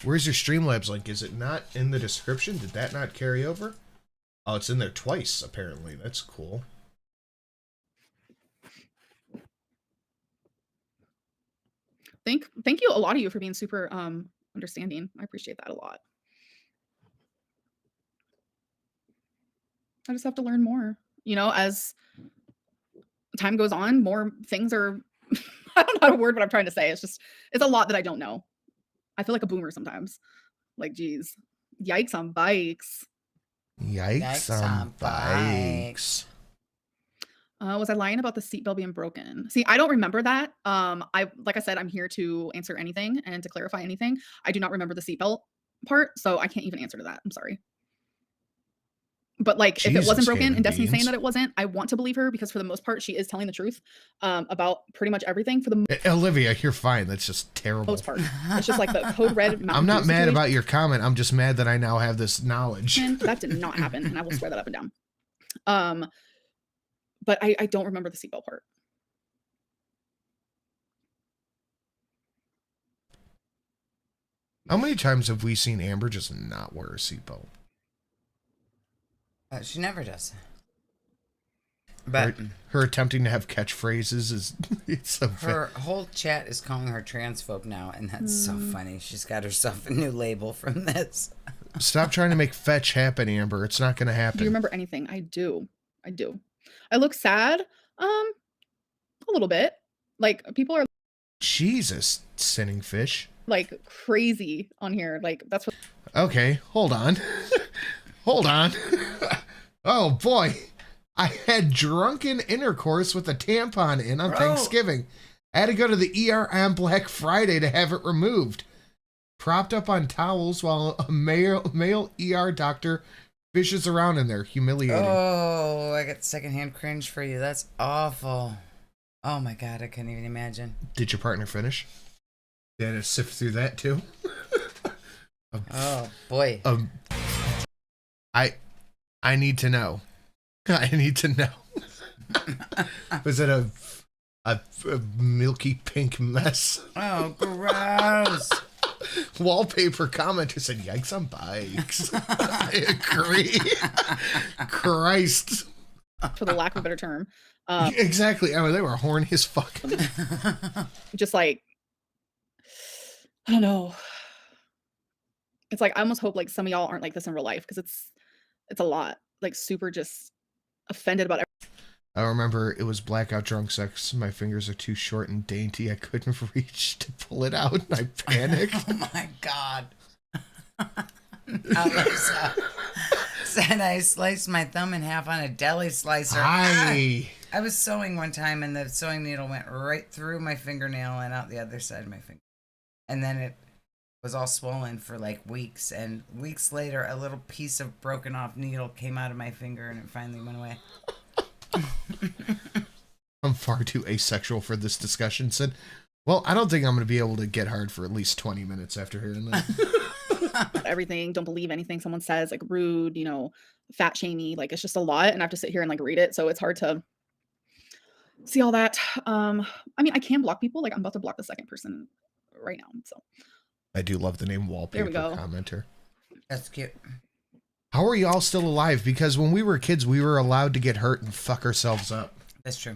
Where's your Streamlabs link? Is it not in the description? Did that not carry over? Oh, it's in there twice, apparently. That's cool. Thank you a lot of you for being super understanding. I appreciate that a lot. I just have to learn more. You know, as time goes on, more things are I don't know how to word what I'm trying to say. It's a lot that I don't know. I feel like a boomer sometimes. Like, geez, yikes on bikes. Yikes on bikes. Was I lying about the seatbelt being broken? See, I don't remember that. Like I said, I'm here to answer anything and to clarify anything. I do not remember the seatbelt part, so I can't even answer to that. I'm sorry. But like, if it wasn't broken and Destiny's saying that it wasn't, I want to believe her because for the most part, she is telling the truth about pretty much everything. For the Olivia, you're fine. That's just terrible. most part, it's just like the code red. I'm not mad about your comment. I'm just mad that I now have this knowledge. That did not happen, and I will swear that up and down. But I don't remember the seatbelt part. How many times have we seen Amber just not wear a seatbelt? She never does. But her attempting to have catchphrases is it's so her whole chat is calling her transphobe now, and that's so funny. She's got herself a new label from this. Stop trying to make fetch happen, Amber. It's not going to happen. Do you remember anything? I do. I look sad. A little bit. Like, people are Jesus, sinning fish. like crazy on here. Like, that's what. Okay, hold on. Hold on. Oh boy. I had drunken intercourse with a tampon in on Thanksgiving. I had to go to the ER on Black Friday to have it removed. Propped up on towels while a male ER doctor fishes around in there. Humiliating. Oh, I got secondhand cringe for you. That's awful. Oh my God, I couldn't even imagine. Did your partner finish? They had to sift through that too? Oh boy. I need to know. I need to know. Was it a milky pink mess? Oh, gross. Wallpaper commenter said, yikes on bikes. I agree. Christ. For the lack of a better term. Exactly. I mean, they were horny as fuck. Just like, I don't know. It's like, I almost hope like some of y'all aren't like this in real life because it's a lot. Like, super just offended about everything. I remember it was blackout drunk sex. My fingers are too short and dainty. I couldn't reach to pull it out, and I panicked. Oh my God. Alyssa said I sliced my thumb in half on a deli slicer. I was sewing one time, and the sewing needle went right through my fingernail and out the other side of my finger. And then it was all swollen for like weeks. And weeks later, a little piece of broken off needle came out of my finger, and it finally went away. I'm far too asexual for this discussion. Said, well, I don't think I'm going to be able to get hard for at least 20 minutes after hearing that. Everything, don't believe anything someone says, like rude, you know, fat shamey, like it's just a lot, and I have to sit here and like read it, so it's hard to see all that. I mean, I can block people, like I'm about to block the second person right now, so. I do love the name Wallpaper Commenter. That's cute. How are y'all still alive? Because when we were kids, we were allowed to get hurt and fuck ourselves up. That's true.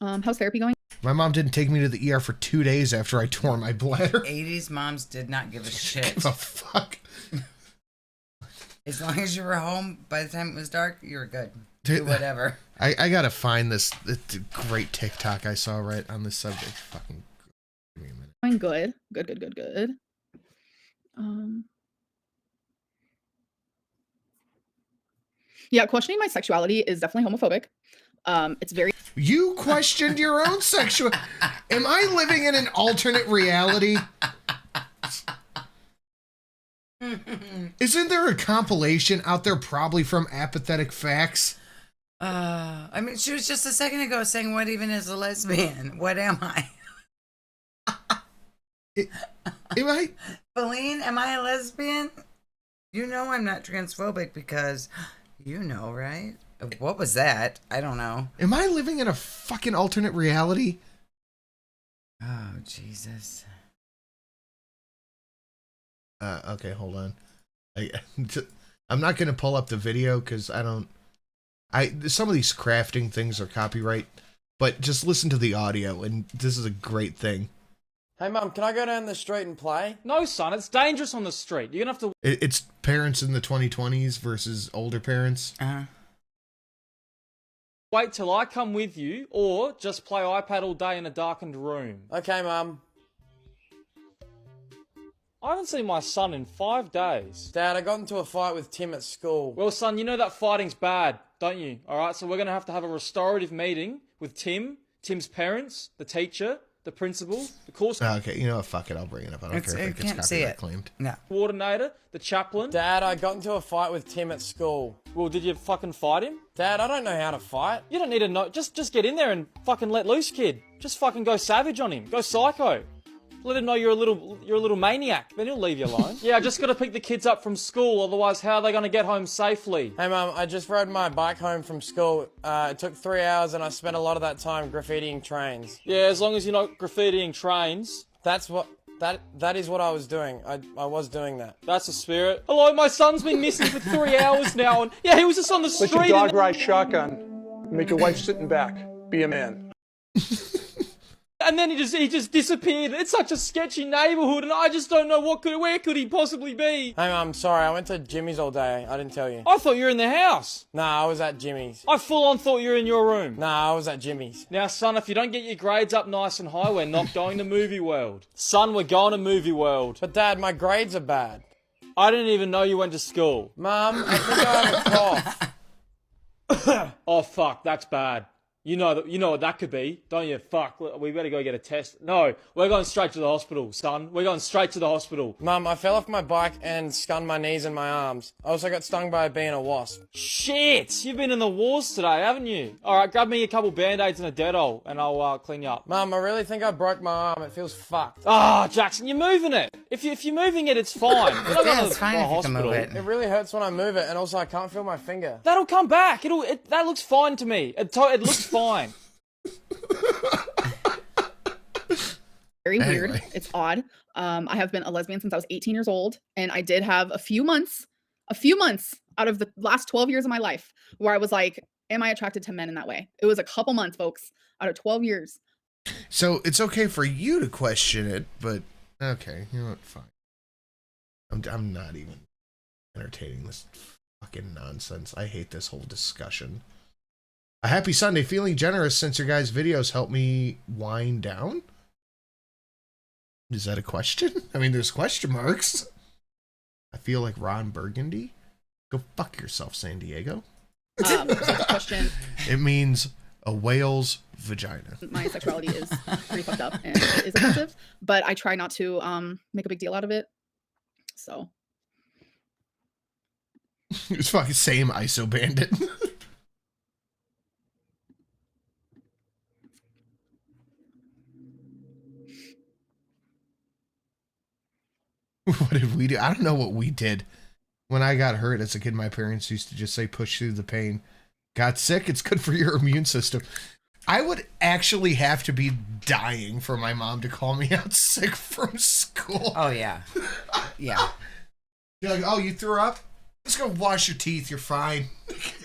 How's therapy going? My mom didn't take me to the ER for 2 days after I tore my bladder. 80s moms did not give a shit. Give a fuck. As long as you were home by the time it was dark, you were good. Do whatever. I gotta find this great TikTok I saw right on this subject. Fucking give me a minute. Going good. Good. Yeah, questioning my sexuality is definitely homophobic. It's very. You questioned your own sexual. Am I living in an alternate reality? Isn't there a compilation out there probably from Apathetic Facts? I mean, she was just a second ago saying, what even is a lesbian? What am I? Am I? Feline, am I a lesbian? You know I'm not transphobic because, you know, right? What was that? I don't know. Am I living in a fucking alternate reality? Oh, Jesus. Okay, hold on. I'm not going to pull up the video because some of these crafting things are copyright, but just listen to the audio, and this is a great thing. Hey, Mum, can I go down the street and play? No, son, it's dangerous on the street. You're going to have to... It's parents in the 2020s versus older parents. Uh-huh. Wait till I come with you, or just play iPad all day in a darkened room. Okay, Mum. I haven't seen my son in 5 days. Dad, I got into a fight with Tim at school. Well, son, you know that fighting's bad, don't you? Alright, so we're gonna have a restorative meeting with Tim's parents, the teacher, the principal, the course Okay, you know what? Fuck it. I'll bring it up. I don't care if it gets copyright claimed. No. coordinator, the chaplain. Dad, I got into a fight with Tim at school. Well, did you fucking fight him? Dad, I don't know how to fight. You don't need to know. Just get in there and fucking let loose, kid. Just fucking go savage on him. Go psycho. Let him know you're a little maniac. Then he'll leave you alone. Yeah, I just gotta pick the kids up from school. Otherwise, how are they gonna get home safely? Hey, Mum, I just rode my bike home from school. It took 3 hours and I spent a lot of that time graffitiing trains. Yeah, as long as you're not graffitiing trains. That is what I was doing. I was doing that. That's the spirit. Hello, my son's been missing for 3 hours now, and yeah, he was just on the street. Let your dog ride shotgun. Make your wife sit in back. Be a man. And then he just disappeared. It's such a sketchy neighborhood, and I just don't know where could he possibly be? Hey, Mum, sorry, I went to Jimmy's all day. I didn't tell you. I thought you were in the house. Nah, I was at Jimmy's. I full on thought you were in your room. Nah, I was at Jimmy's. Now, son, if you don't get your grades up nice and high, we're not going to Movie World. Son, we're going to Movie World. But Dad, my grades are bad. I didn't even know you went to school. Mum, I think I have a cough. Oh, fuck, that's bad. You know what that could be, don't you? Fuck, we better go get a test. No, we're going straight to the hospital, son. We're going straight to the hospital. Mum, I fell off my bike and skunned my knees and my arms. I also got stung by a bee and a wasp. Shit, you've been in the wars today, haven't you? Alright, grab me a couple band-aids and a Dettol, and I'll clean you up. Mum, I really think I broke my arm. It feels fucked. Ah, Jackson, you're moving it. If you're moving it, it's fine. Yeah, it's fine if you can move it. It really hurts when I move it, and also I can't feel my finger. That'll come back. That looks fine to me. It looks fine. Very weird. It's odd. I have been a lesbian since I was 18 years old, and I did have a few months out of the last 12 years of my life where I was like, am I attracted to men in that way? It was a couple months, folks, out of 12 years. So it's okay for you to question it, but okay, you know what? Fine. I'm not even entertaining this fucking nonsense. I hate this whole discussion. A happy Sunday. Feeling generous since your guys' videos help me wind down? Is that a question? I mean, there's question marks. I feel like Ron Burgundy. Go fuck yourself, San Diego. So the question. It means a whale's vagina. My sexuality is pretty fucked up and it is offensive, but I try not to make a big deal out of it. So. It's fucking same ISO bandit. What did we do? I don't know what we did. When I got hurt as a kid, my parents used to just say, push through the pain. Got sick, it's good for your immune system. I would actually have to be dying for my mom to call me out sick from school. Oh, yeah. Yeah. You're like, oh, you threw up? Let's go wash your teeth, you're fine.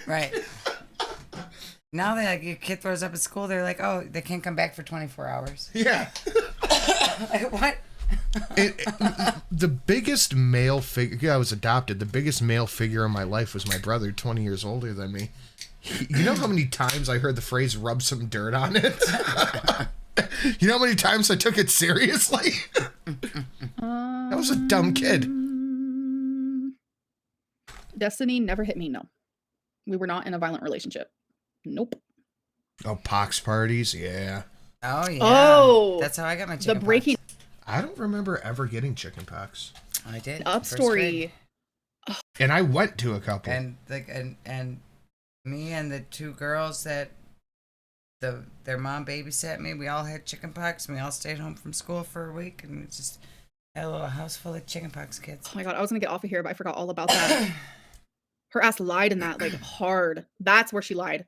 Right. Now they like, your kid throws up at school, they're like, oh, they can't come back for 24 hours. Yeah. Like, what? The biggest male figure, yeah, I was adopted. The biggest male figure in my life was my brother, 20 years older than me. You know how many times I heard the phrase rub some dirt on it? You know how many times I took it seriously? I was a dumb kid. Destiny never hit me, no. We were not in a violent relationship. Nope. Oh, pox parties, yeah. Oh, yeah. Oh. That's how I got my chicken The breaking. I don't remember ever getting chicken pox. I did. Up first story. grade. And I went to a couple. And like and me and the two girls that their mom babysat me, we all had chicken pox and we all stayed home from school for a week and we just had a little house full of chicken pox kids. Oh my god, I was gonna get off of here, but I forgot all about that. Her ass lied in that, like, hard. That's where she lied.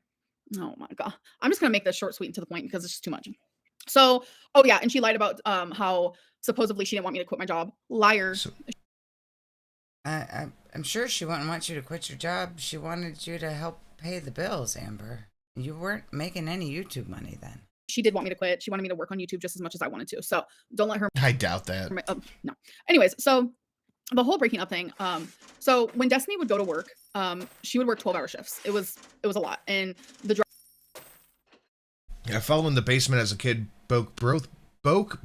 Oh my god. I'm just gonna make this short, sweet, and to the point because it's just too much. So, oh yeah, and she lied about how supposedly she didn't want me to quit my job. Liar. So, I'm sure she wouldn't want you to quit your job. She wanted you to help pay the bills, Amber. You weren't making any YouTube money then. She did want me to quit. She wanted me to work on YouTube just as much as I wanted to. So don't let her. I doubt that. No. Anyways, so the whole breaking up thing. So when Destiny would go to work, she would work 12-hour shifts. It was a lot, and the I fell in the basement as a kid, broke both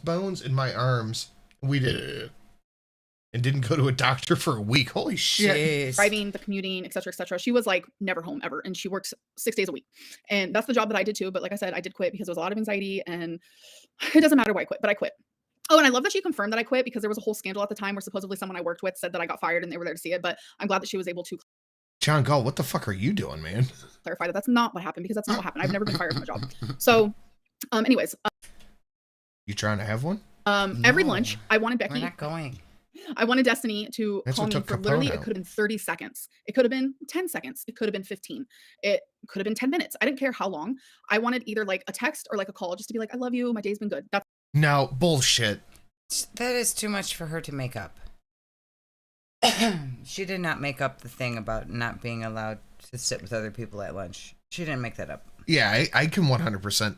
bones in my arms. We did it. And didn't go to a doctor for a week. Holy shit. Jeez. Driving, the commuting, etc., etc. She was like never home ever, and she works 6 days a week. And that's the job that I did too. But like I said, I did quit because there was a lot of anxiety, and it doesn't matter why I quit, but I quit. Oh, and I love that she confirmed that I quit, because there was a whole scandal at the time where supposedly someone I worked with said that I got fired and they were there to see it. But I'm glad that she was able to John Gall, what the fuck are you doing, man? clarify that that's not what happened, because that's not what happened. I've never been fired from a job. So, anyways, You trying to have one? every No, lunch I wanted We're Becky. not going. I wanted Destiny to That's call what me took for Capone literally, it out. could have been 30 seconds. It could have been 10 seconds. It could have been 15. It could have been 10 minutes. I didn't care how long. I wanted either like a text or like a call just to be like, I love you. My day's been good. That's No, bullshit. That is too much for her to make up. She did not make up the thing about not being allowed to sit with other people at lunch. She didn't make that up. Yeah, I can 100%.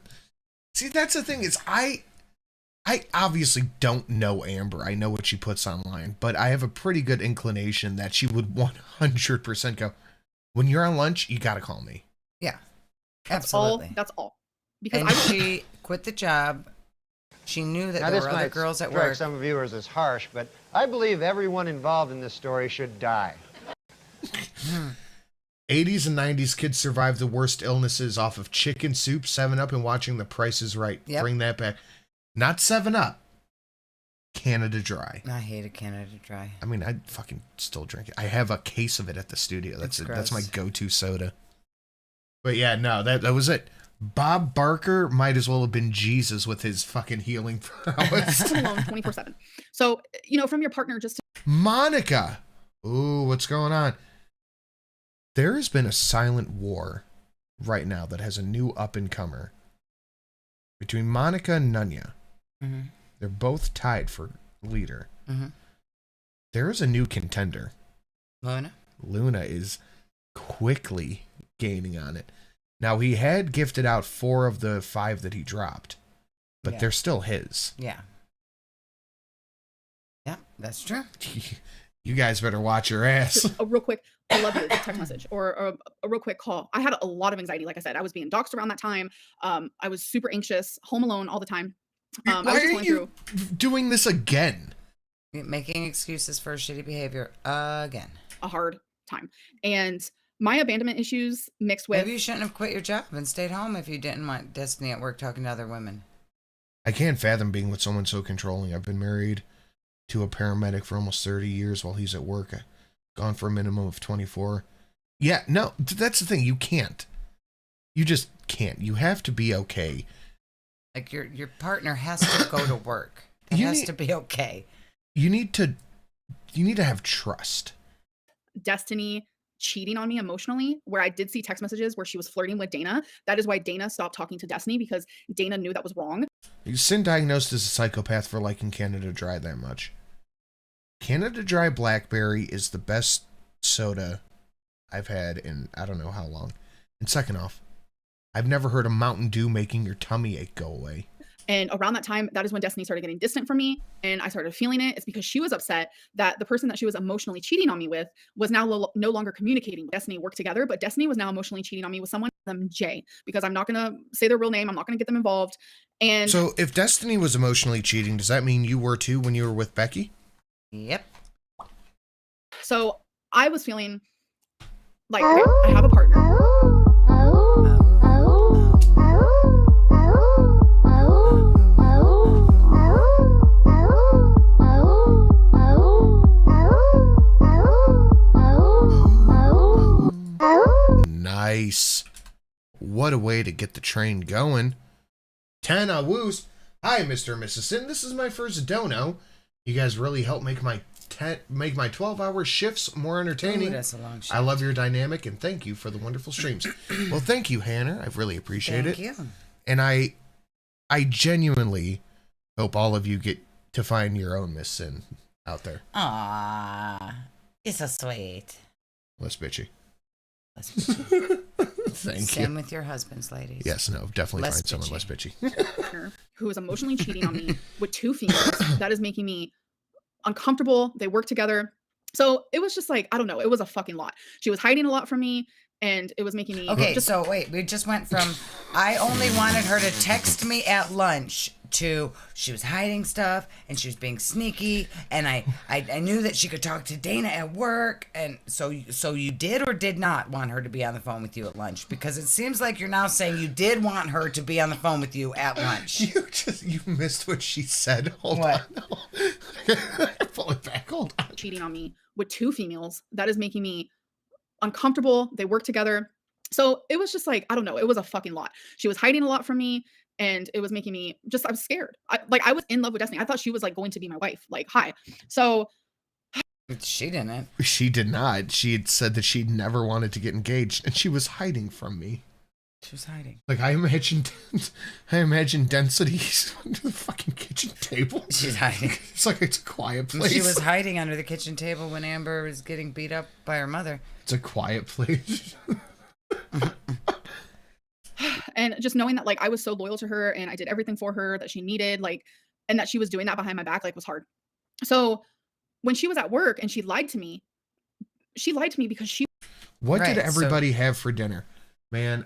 See, that's the thing is I obviously don't know Amber. I know what she puts online, but I have a pretty good inclination that she would 100% go, when you're on lunch, you got to call me. Yeah, that's absolutely. all. That's all. Because And I she quit the job. She knew that Now, there this were other might girls at strike work. some viewers as harsh, but I believe everyone involved in this story should die. 80s and 90s kids survived the worst illnesses off of chicken soup, 7-Up, and watching The Price is Right. Yep. Bring that back. Not 7-Up. Canada Dry. I hated Canada Dry. I mean, I'd fucking still drink it. I have a case of it at the studio. That's It's it. That's my gross. go-to soda. But yeah, no, that was it. Bob Barker might as well have been Jesus with his fucking healing prowess. was alone 24/7. So, from your partner just to Monica. Ooh, what's going on? There has been a silent war right now that has a new up-and-comer between Monica and Nunya. Mm-hmm. They're both tied for leader. Mm-hmm. There is a new contender. Luna? Luna is quickly gaining on it. Now, he had gifted out 4 of the 5 that he dropped, but Yeah. they're still his. Yeah. Yeah, that's true. You guys better watch your ass. a real quick, I love you, text message, or a real quick call. I had a lot of anxiety. Like I said, I was being doxxed around that time. I was super anxious, home alone all the time. I Why was just are going you through doing this again? Making excuses for shitty behavior again. a hard time. And my abandonment issues mixed with Maybe you shouldn't have quit your job and stayed home if you didn't want Destiny at work talking to other women. I can't fathom being with someone so controlling. I've been married to a paramedic for almost 30 years while he's at work. I've gone for a minimum of 24. Yeah, no, that's the thing. You can't. You just can't. You have to be okay. Like your partner has to go to work. It You has need- to be okay. You need to have trust. Destiny cheating on me emotionally, where I did see text messages where she was flirting with Dana. That is why Dana stopped talking to Destiny, because Dana knew that was wrong. Sin diagnosed as a psychopath for liking Canada Dry that much. Canada Dry Blackberry is the best soda I've had in I don't know how long. And second off, I've never heard of Mountain Dew making your tummy ache go away. And around that time, that is when Destiny started getting distant from me, and I started feeling it. It's because she was upset that the person that she was emotionally cheating on me with was now no longer communicating. Destiny worked together, but Destiny was now emotionally cheating on me with someone named Jay, because I'm not going to say their real name. I'm not going to get them involved. And So if Destiny was emotionally cheating, does that mean you were too when you were with Becky? Yep. so I was feeling like, okay, I have a partner. Nice. What a way to get the train going. 10 Awoos. Hi, Mr. and Mrs. Sin. This is my first dono. You guys really help make my 12-hour shifts more entertaining. Ooh, that's a long shift. I love your dynamic, and thank you for the wonderful streams. Well, thank you, Hannah. I really appreciate Thank it. you. And I genuinely hope all of you get to find your own Miss Sin out there. Aww. You're so sweet. Less bitchy. Less bitchy. Thank Same you. with your husbands, ladies. Yes, no, definitely Less find someone bitchy. less bitchy. Partner who is emotionally cheating on me with 2 females. That is making me uncomfortable. They work together. So it was just like, I don't know. It was a fucking lot. She was hiding a lot from me. and it was making me Okay, so wait, we just went from I only wanted her to text me at lunch to she was hiding stuff and she was being sneaky, and I knew that she could talk to Dana at work, and so you did or did not want her to be on the phone with you at lunch? Because it seems like you're now saying you did want her to be on the phone with you at lunch. You missed what she said. Hold What? on. Pull it back. Hold on. cheating on me with 2 females. That is making me uncomfortable. They work together. So it was just like, I don't know, it was a fucking lot. She was hiding a lot from me, and it was making me I was scared. I was in love with Destiny. I thought she was like going to be my wife. Like, hi. So She didn't. She did not. She had said that she never wanted to get engaged, and she was hiding from me. She was hiding. Like, I imagine Density's under the fucking kitchen table. She's hiding. It's like it's a quiet place. She was hiding under the kitchen table when Amber was getting beat up by her mother. It's a quiet place. and just knowing that like I was so loyal to her and I did everything for her that she needed, like, and that she was doing that behind my back, like, was hard. So when she was at work and she lied to me because she What Right, did so- everybody have for dinner? Man,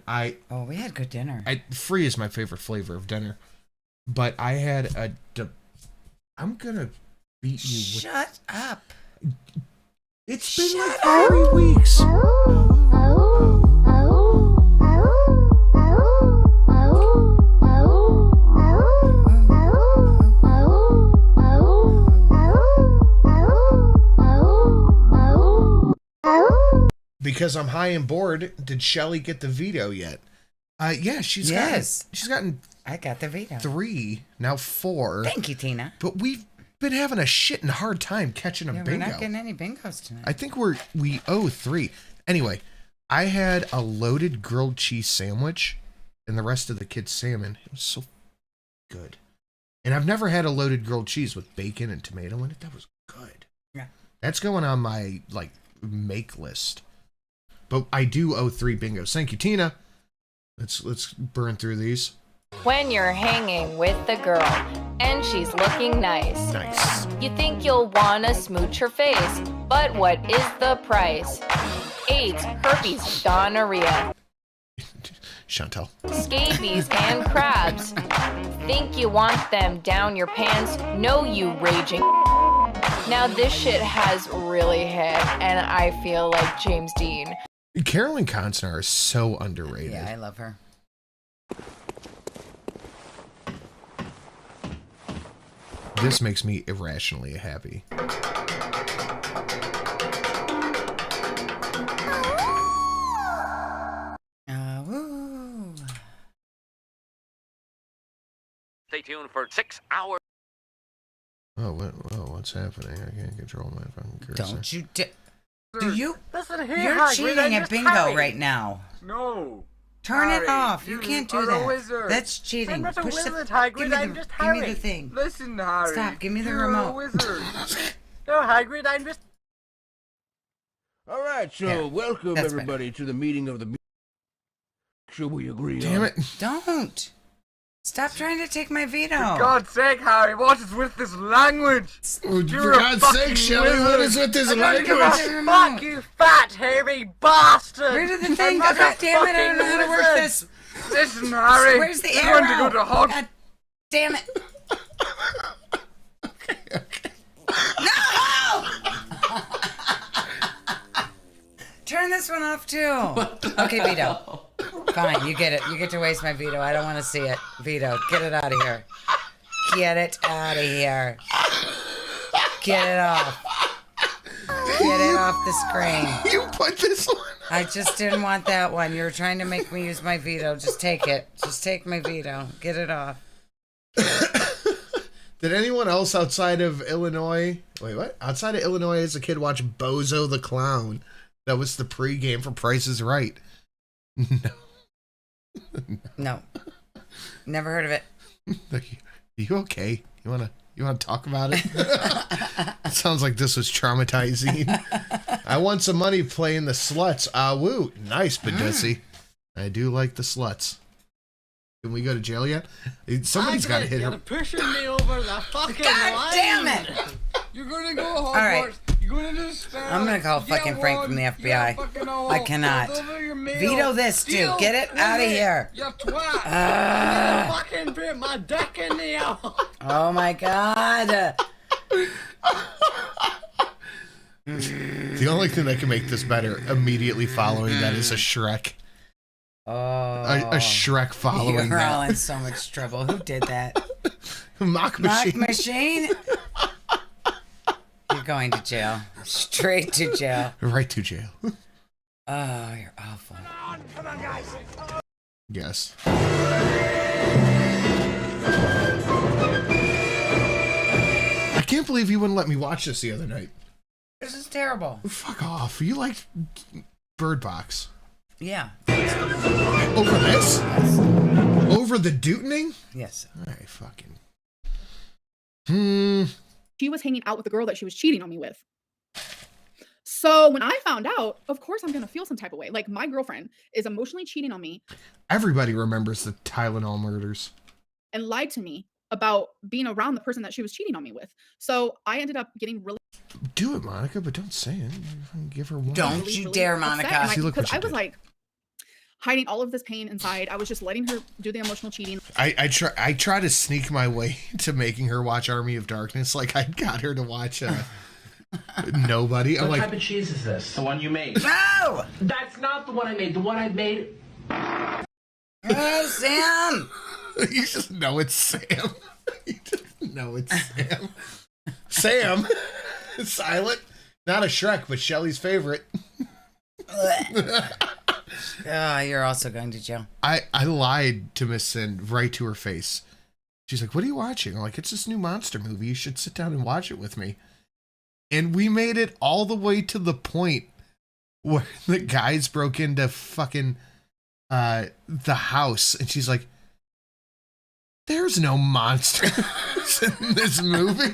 Oh, we had good dinner. free is my favorite flavor of dinner. But I had I'm gonna beat you with... Shut up. It's been like 3 weeks. Because I'm high and bored. Did Shelly get the veto yet? Yeah, she's gotten I got the veto. 3, now 4. Thank you, Tina. But we've been having a shitting hard time catching a Yeah, bingo. we're not getting any bingos tonight. I think we owe 3. Anyway, I had a loaded grilled cheese sandwich and the rest of the kids' salmon. It was so good. And I've never had a loaded grilled cheese with bacon and tomato in it. That was good. Yeah. That's going on my make list. But I do owe 3 bingos. Thank you, Tina. Let's burn through these. When you're hanging with the girl and she's looking nice, Nice. you think you'll wanna smooch her face, but what is the price? AIDS, herpes, gonorrhea, Chantel. scabies, and crabs. Think you want them down your pants? No, you raging. Now this shit has really hit, and I feel like James Dean. Carolyn Consnar is so underrated. Yeah, I love her. This makes me irrationally happy. Woo. Stay tuned for 6 hours. Oh, what's happening? I can't control my fucking cursor. Don't you do you? Listen here, You're Hagrid, cheating I'm at just bingo Harry. right now. No. Turn it Harry, off. You you can't do are a that. wizard. That's cheating. I'm not a Push wizard, the, Hagrid. give me I'm the, just give me Harry. the thing. Listen, Harry. Stop, give me the You're remote. a wizard. No, Hagrid, I'm just... All right, so Yeah, welcome that's everybody to the meeting of the... Shall we agree Damn on? it. Don't. Stop trying to take my veto. For God's sake, Harry, what is with this language? Oh, You're for a God's fucking sake, Shelly, what wizard. is with this I don't give a language? fuck, you fat, hairy bastard! Where did the I'm thing go? not a God damn it, I don't know how to fucking work wizard. this. Listen, Harry. Where's the you're arrow? going to go to Hog... God damn it. No! Turn this one off too. Okay, veto. Fine, you get it. You get to waste my veto. I don't want to see it. Veto, get it out of here. Get it out of here. Get it off. Get it off the screen. You put this one. I just didn't want that one. You were trying to make me use my veto. Just take it. Just take my veto. Get it off. Did anyone else outside of Illinois... Wait, what? Outside of Illinois as a kid watch Bozo the Clown? That was the pregame for Price is Right. No. No. Never heard of it. Are you okay? You wanna talk about it? It sounds like this was traumatizing. I want some money playing the sluts. Awoo. Nice, Badussi. I do like the sluts. Can we go to jail yet? Somebody's got to hit her. You're pushing me over the fucking God line. damn it! You're gonna go Hogwarts. All right. You're gonna do spell. I'm gonna call fucking Frank from the FBI. I cannot. meal. Veto this, dude. Deal Get it with out of here. You twat. You fucking bit my dick in the eye. Oh my god. The only thing that can make this better immediately following that is a Shrek. Oh. A Shrek following You're all that. in so much trouble. Who did that? Mock Mock Machine. Machine? You're going to jail. Straight to jail. Right to jail. Oh, you're awful. Come on, guys. Yes. I can't believe you wouldn't let me watch this the other night. This is terrible. Fuck off. You liked Bird Box. Yeah. Over this? Over the Dootening? Yes. I fucking... She was hanging out with the girl that she was cheating on me with. So when I found out, of course I'm gonna feel some type of way. Like, my girlfriend is emotionally cheating on me Everybody remembers the Tylenol murders. and lied to me about being around the person that she was cheating on me with. So I ended up getting really, Do it, Monica, but don't say it. Give her one. Don't you dare, Monica. upset. See, look what Because you I was did. like hiding all of this pain inside. I was just letting her do the emotional cheating. I try to sneak my way to making her watch Army of Darkness. Like, I got her to watch Nobody. I'm What like, type of cheese is this? The one you made? No! That's not the one I made. The one I made. Oh, Sam! you just know it's Sam. You just know it's Sam. Sam. Silent. Not a Shrek, but Shelley's favorite. Oh, you're also going to jail. I lied to Miss Sin right to her face. She's like, what are you watching? I'm like, it's this new monster movie. You should sit down and watch it with me. And we made it all the way to the point where the guys broke into fucking the house. And she's like, there's no monsters in this movie.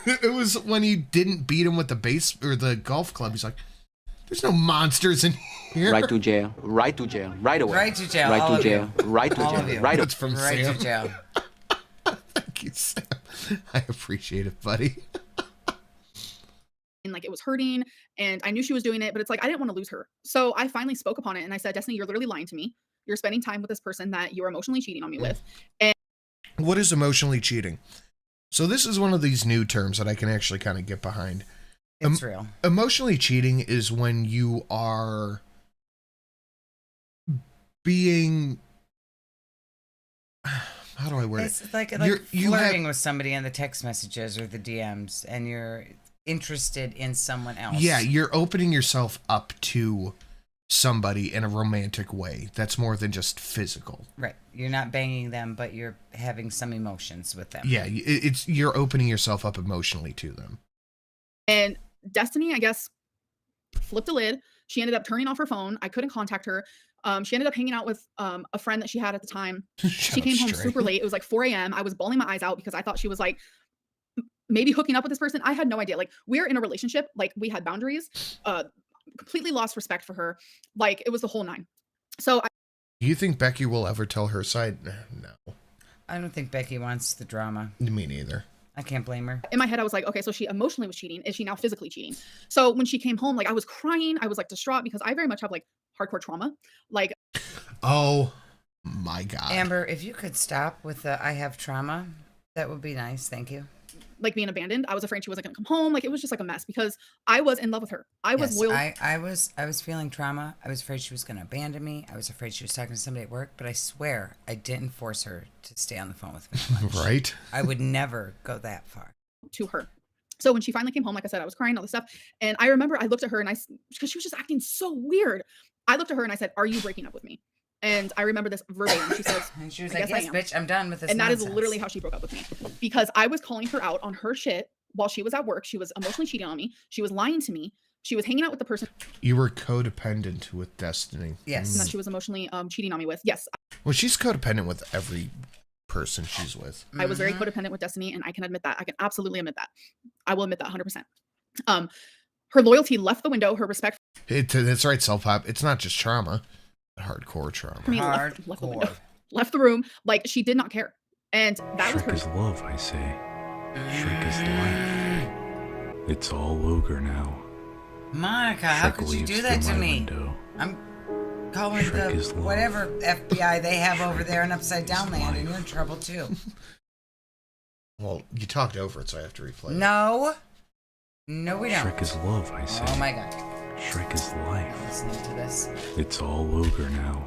It was when he didn't beat him with the base or the golf club. He's like, there's no monsters in here. Right to jail. Right to jail. Right away. Right to jail. Right all to of jail. you. Right to All jail. of you. Right. That's from Right Sam. to jail. Thank you, Sam. I appreciate it, buddy. And like, it was hurting and I knew she was doing it, but it's like, I didn't want to lose her. So I finally spoke upon it and I said, Destiny, you're literally lying to me. You're spending time with this person that you're emotionally cheating on me with. And What is emotionally cheating? So this is one of these new terms that I can actually kind of get behind. It's real. Emotionally cheating is when you are being, how do I word it? It's like You flirting with somebody in the text messages or the DMs, and you're interested in someone else. Yeah, you're opening yourself up to somebody in a romantic way. That's more than just physical. Right. You're not banging them, but you're having some emotions with them. Yeah, you're opening yourself up emotionally to them. And Destiny, I guess, flipped a lid. She ended up turning off her phone. I couldn't contact her. She ended up hanging out with a friend that she had at the time. She came home super late. It was like 4 a.m. I was bawling my eyes out because I thought she was like maybe hooking up with this person. I had no idea. Like, we're in a relationship. Like, we had boundaries. Completely lost respect for her. Like, it was the whole nine. So You think Becky will ever tell her side? No. I don't think Becky wants the drama. Me neither. I can't blame her. in my head, I was like, okay, so she emotionally was cheating. Is she now physically cheating? So when she came home, like, I was crying. I was like distraught because I very much have like hardcore trauma. Like, oh my God. Amber, if you could stop with the I have trauma, that would be nice. Thank you. Like, being abandoned. I was afraid she wasn't gonna come home. Like, it was just like a mess because I was in love with her. I was loyal. I was feeling trauma. I was afraid she was going to abandon me. I was afraid she was talking to somebody at work, but I swear I didn't force her to stay on the phone with me. Right? I would never go that far. To her. So when she finally came home, like I said, I was crying, all this stuff. And I remember I looked at her and because she was just acting so weird. I looked at her and I said, are you breaking up with me? And I remember this verbatim. She says, and she was I like, guess yes, I am. bitch, I'm done with this. And that nonsense. is literally how she broke up with me because I was calling her out on her shit while she was at work. She was emotionally cheating on me. She was lying to me. She was hanging out with the person. You were codependent with Destiny. Yes. That she was emotionally cheating on me with. Yes. Well, she's codependent with every person she's with. I was very codependent with Destiny, and I can admit that. I can absolutely admit that. I will admit that 100%. Her loyalty left the window. Her respect. That's right, Self-Pop. It's not just trauma. Hardcore trauma. For me, left the window. Left the room. Like, she did not care. And that was her. Shrek is love, I say. Shrek is life. It's all ogre now. Monica, how could you do that to me? calling Shrek the is love. whatever FBI they have over there in Upside Down Land, and you're in trouble too. Well, you talked over it, so I have to replay it. No. No, we don't. Shrek is love, I say. Oh my god. Shrek is life. Listening to this. It's all ogre now.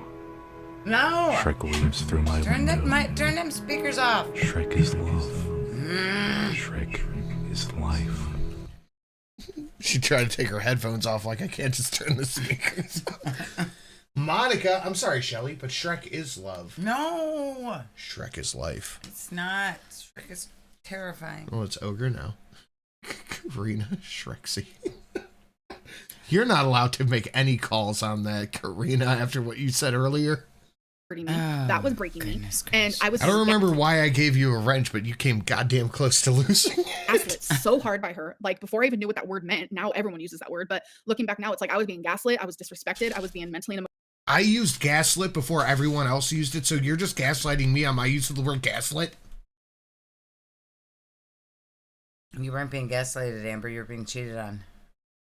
No. Shrek waves through my window. Turn them speakers off. Shrek is love. Shrek is life. She tried to take her headphones off like I can't just turn the speakers off. Monica, I'm sorry, Shelly, but Shrek is love. No. Shrek is life. It's not. Shrek is terrifying. Oh, it's ogre now. Karina Shreksy. You're not allowed to make any calls on that, Karina, after what you said earlier. Me. That was breaking me. And I don't remember why I gave you a wrench, but you came goddamn close to losing gaslit so hard by her. Like, before I even knew what that word meant, now everyone uses that word. But looking back now, it's like I was being gaslit, I was disrespected, I was being mentally and I used gaslit before everyone else used it, so you're just gaslighting me on my use of the word gaslit? You weren't being gaslighted, Amber. You were being cheated on.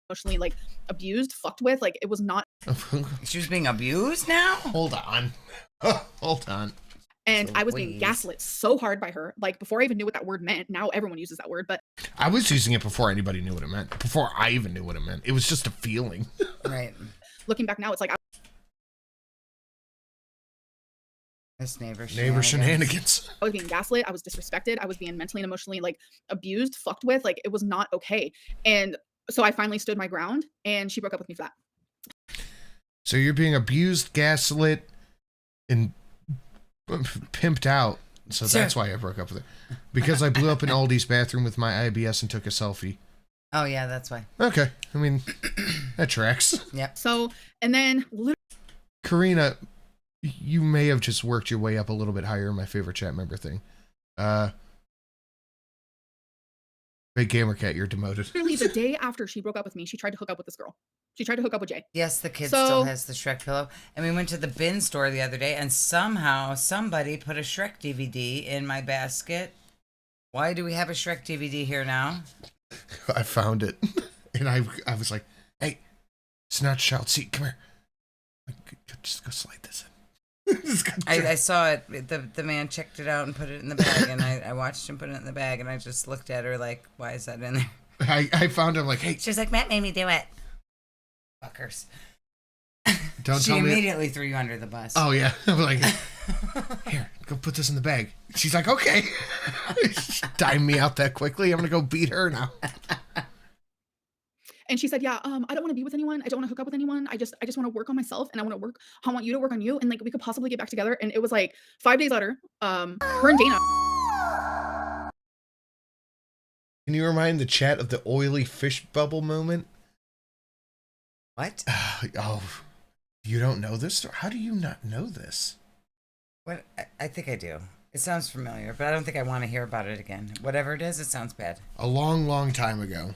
emotionally like abused, fucked with. Like, it was not. She was being abused now? Hold on. Hold on. And I was being gaslit so hard by her. Like, before I even knew what that word meant, now everyone uses that word, but I was using it before anybody knew what it meant. Before I even knew what it meant. It was just a feeling. Right. Looking back now, it's like This neighbor shenanigans. I was being gaslit, I was disrespected, I was being mentally and emotionally like abused, fucked with. Like, it was not okay. And so I finally stood my ground, and she broke up with me for that. So you're being abused, gaslit, and pimped out. So that's why I broke up with her. Because I blew up in Aldi's bathroom with my IBS and took a selfie. Oh, yeah, that's why. Okay. I mean, that tracks. Yep. So, and then Karina, you may have just worked your way up a little bit higher in my favorite chat member thing. Big Gamer Cat, you're demoted. literally the day after she broke up with me, she tried to hook up with this girl. She tried to hook up with Jay. Yes, the kid still has the Shrek pillow. And we went to the bin store the other day, and somehow somebody put a Shrek DVD in my basket. Why do we have a Shrek DVD here now? I found it. And I was like, hey, it's not child seat. Come here. Just go slide this in. I saw it. The man checked it out and put it in the bag, and I watched him put it in the bag, and I just looked at her like, why is that in there? I found him like, hey. She was like, Matt made me do it. Fuckers. Don't she tell me. immediately threw you under the bus. Oh, yeah. I'm like, here, go put this in the bag. She's like, okay. Dime me out that quickly. I'm going to go beat her now. And she said, yeah, I don't want to be with anyone. I don't want to hook up with anyone. I just want to work on myself, and I want you to work on you. And like, we could possibly get back together. And it was like 5 days later, her and Dana. Can you remind the chat of the oily fish bubble moment? What? Oh, you don't know this? How do you not know this? What? I think I do. It sounds familiar, but I don't think I want to hear about it again. Whatever it is, it sounds bad. A long, long time ago,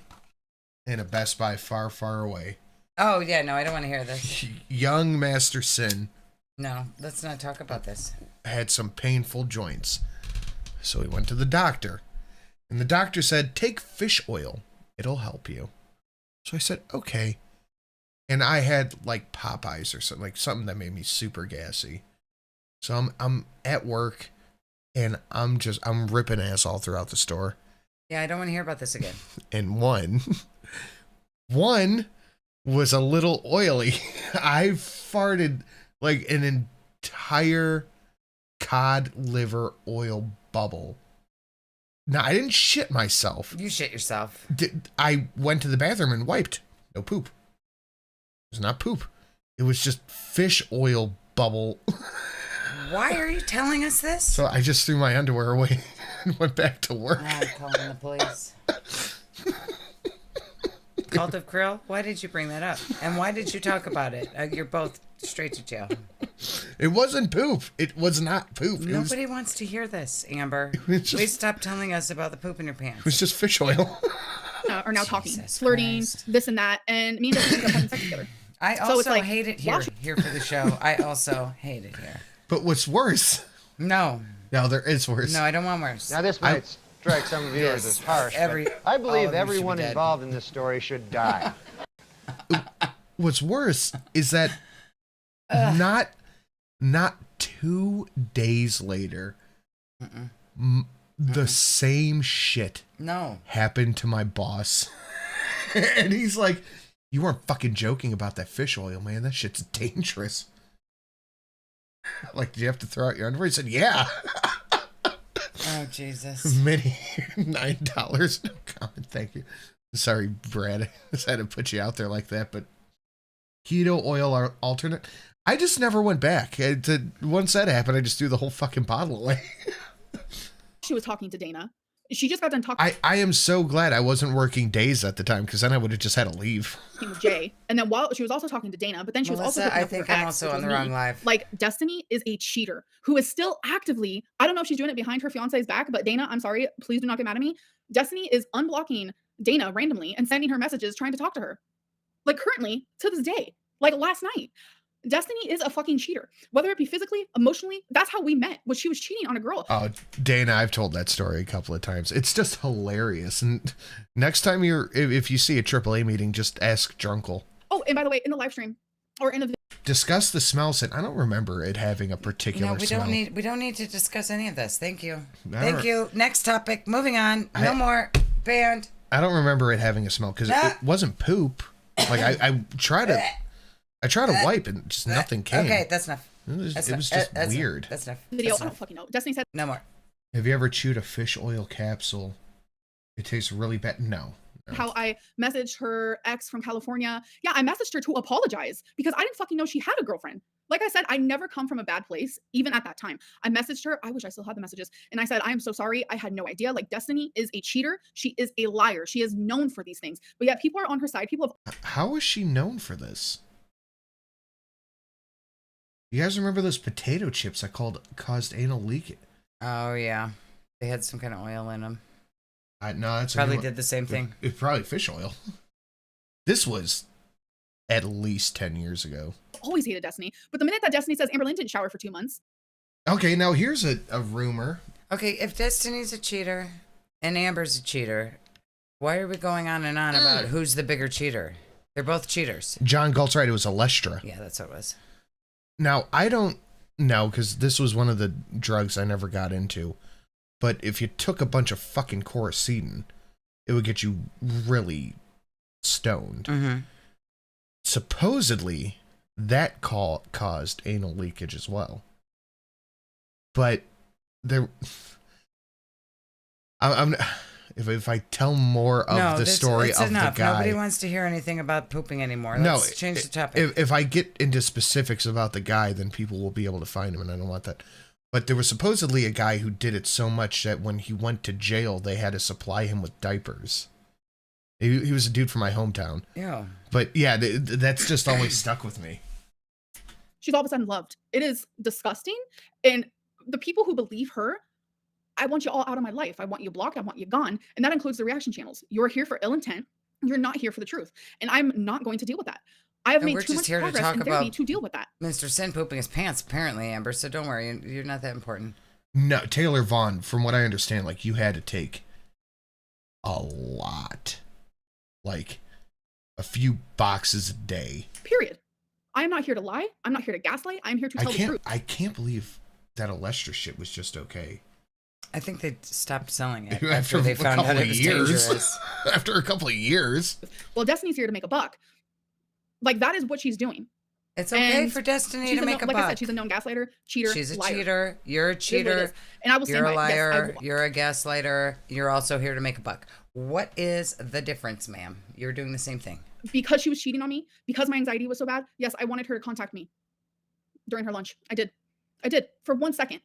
in a Best Buy far, far away. Oh, yeah, no, I don't want to hear this. Young Master Sin. No, let's not talk about this. Had some painful joints. So he went to the doctor. And the doctor said, take fish oil. It'll help you. So I said, okay. And I had like Popeyes or something, like something that made me super gassy. So I'm at work, and I'm ripping ass all throughout the store. Yeah, I don't want to hear about this again. And one was a little oily. I farted like an entire cod liver oil bubble. Now, I didn't shit myself. You shit yourself. I went to the bathroom and wiped. No poop. It was not poop. It was just fish oil bubble. Why are you telling us this? So I just threw my underwear away and went back to work. I'm calling the police. Cult of Krill, why did you bring that up? And why did you talk about it? You're both straight to jail. It wasn't poop. It was not poop. Nobody wants to hear this, Amber. Please stop telling us about the poop in your pants. It was just fish oil. Are now talking, flirting, this and that, and me and Dustin ended up having sex together. I also hate it here for the show. I also hate it here. But what's worse? No, there is worse. No, I don't want worse. Now, this might strike some viewers as harsh, but I believe everyone involved in this story should die. What's worse is that Not 2 days later, the same shit happened to my boss. And he's like, you weren't fucking joking about that fish oil, man. That shit's dangerous. Like, did you have to throw out your underwear? He said, yeah. Oh, Jesus. Mini $9. No comment, thank you. Sorry, Brad. I just had to put you out there like that, but keto oil alternate. I just never went back. Once that happened, I just threw the whole fucking bottle away. She was talking to Dana. She just got done talking. I am so glad I wasn't working days at the time, because then I would have just had to leave. With Jay, and then while she was also talking to Dana, but then she was also. I think I'm also on the wrong live. Like, Destiny is a cheater who is still actively. I don't know if she's doing it behind her fiance's back, but Dana, I'm sorry, please do not get mad at me. Destiny is unblocking Dana randomly and sending her messages trying to talk to her, like currently to this day, like last night. Destiny is a fucking cheater, whether it be physically, emotionally. That's how we met. Was she was cheating on a girl. Oh, Dana, I've told that story a couple of times. It's just hilarious. And next time if you see a AAA meeting, just ask Drunkle. Oh, and by the way, in the live stream or in the discuss the smells. I don't remember it having a particular smell. We don't need to discuss any of this. Thank you. Thank you. Next topic. Moving on. No more. Banned. I don't remember it having a smell because it wasn't poop. Like I try to wipe and just nothing came. Okay, that's enough. It was just weird. That's enough. Video. I don't fucking know. Destiny said no more. Have you ever chewed a fish oil capsule? It tastes really bad. No. How I messaged her ex from California. Yeah, I messaged her to apologize because I didn't fucking know she had a girlfriend. Like I said, I never come from a bad place, even at that time. I messaged her. I wish I still had the messages. And I said, I am so sorry. I had no idea. Like, Destiny is a cheater. She is a liar. She is known for these things. But yet people are on her side. People have. How is she known for this? You guys remember those potato chips that caused anal leak? Oh, yeah. They had some kind of oil in them. No, that's probably did the same thing. It's probably fish oil. This was at least 10 years ago. Always hated Destiny. But the minute that Destiny says Amberlynn didn't shower for 2 months. Okay, now here's a rumor. Okay, if Destiny's a cheater and Amber's a cheater, why are we going on and on about who's the bigger cheater? They're both cheaters. John Galt's right. It was Alestra. Yeah, that's what it was. Now, I don't know, because this was one of the drugs I never got into. But if you took a bunch of fucking Coricidin, it would get you really stoned. Mm-hmm. Supposedly, that caused anal leakage as well. But there, if I tell more of the story of enough. the guy, nobody wants to hear anything about pooping anymore. Let's change the topic. If I get into specifics about the guy, then people will be able to find him, and I don't want that. But there was supposedly a guy who did it so much that when he went to jail, they had to supply him with diapers. He was a dude from my hometown. Yeah. But yeah, that's just always stuck with me. She's all of a sudden loved. It is disgusting. And the people who believe her, I want you all out of my life. I want you blocked. I want you gone. And that includes the reaction channels. You're here for ill intent. You're not here for the truth. And I'm not going to deal with that. I have made too much progress in therapy to deal with that. Mr. Sin pooping his pants, apparently, Amber. So don't worry. You're not that important. No, Taylor Vaughn, from what I understand, like, you had to take a lot. Like, a few boxes a day. Period. I am not here to lie. I'm not here to gaslight. I'm here to tell the truth. I can't believe that Alestra shit was just okay. I think they stopped selling it after they found out it was dangerous. After a couple of years. Well, Destiny's here to make a buck. Like, that is what she's doing. It's okay for Destiny to make a buck. Like I said, she's a known gaslighter, cheater, She's a liar. Cheater. You're a cheater. And I will You're a liar. Yes, you're a gaslighter. You're also here to make a buck. What is the difference, ma'am? You're doing the same thing. Because she was cheating on me, because my anxiety was so bad, yes, I wanted her to contact me during her lunch. I did. For 1 second.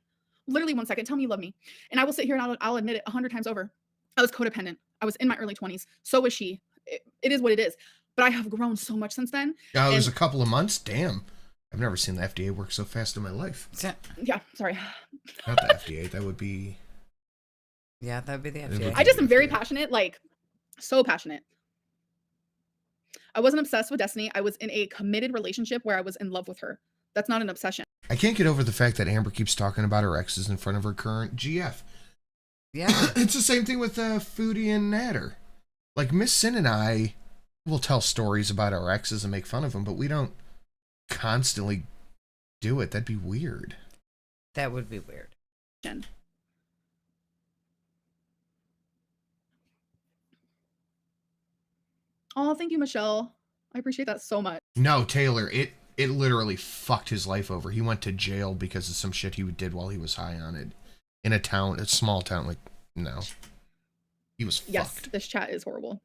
Literally 1 second. Tell me you love me. And I will sit here and I'll admit it 100 times over. I was codependent. I was in my early 20s. So was she. It is what it is. But I have grown so much since then. Oh, it was a couple of months? Damn. I've never seen the FDA work so fast in my life. Yeah, sorry. Not the FDA. That would be... Yeah, that would be the FDA. I just am very passionate. Like, so passionate. I wasn't obsessed with Destiny. I was in a committed relationship where I was in love with her. That's not an obsession. I can't get over the fact that Amber keeps talking about her exes in front of her current GF. Yeah. It's the same thing with Foodie and Natter. Like, Miss Sin and I will tell stories about our exes and make fun of them, but we don't constantly do it. That'd be weird. That would be weird. Oh, thank you, Michelle. I appreciate that so much. No, Taylor, it literally fucked his life over. He went to jail because of some shit he did while he was high on it. In a small town, like, no. He was fucked. Yes, this chat is horrible.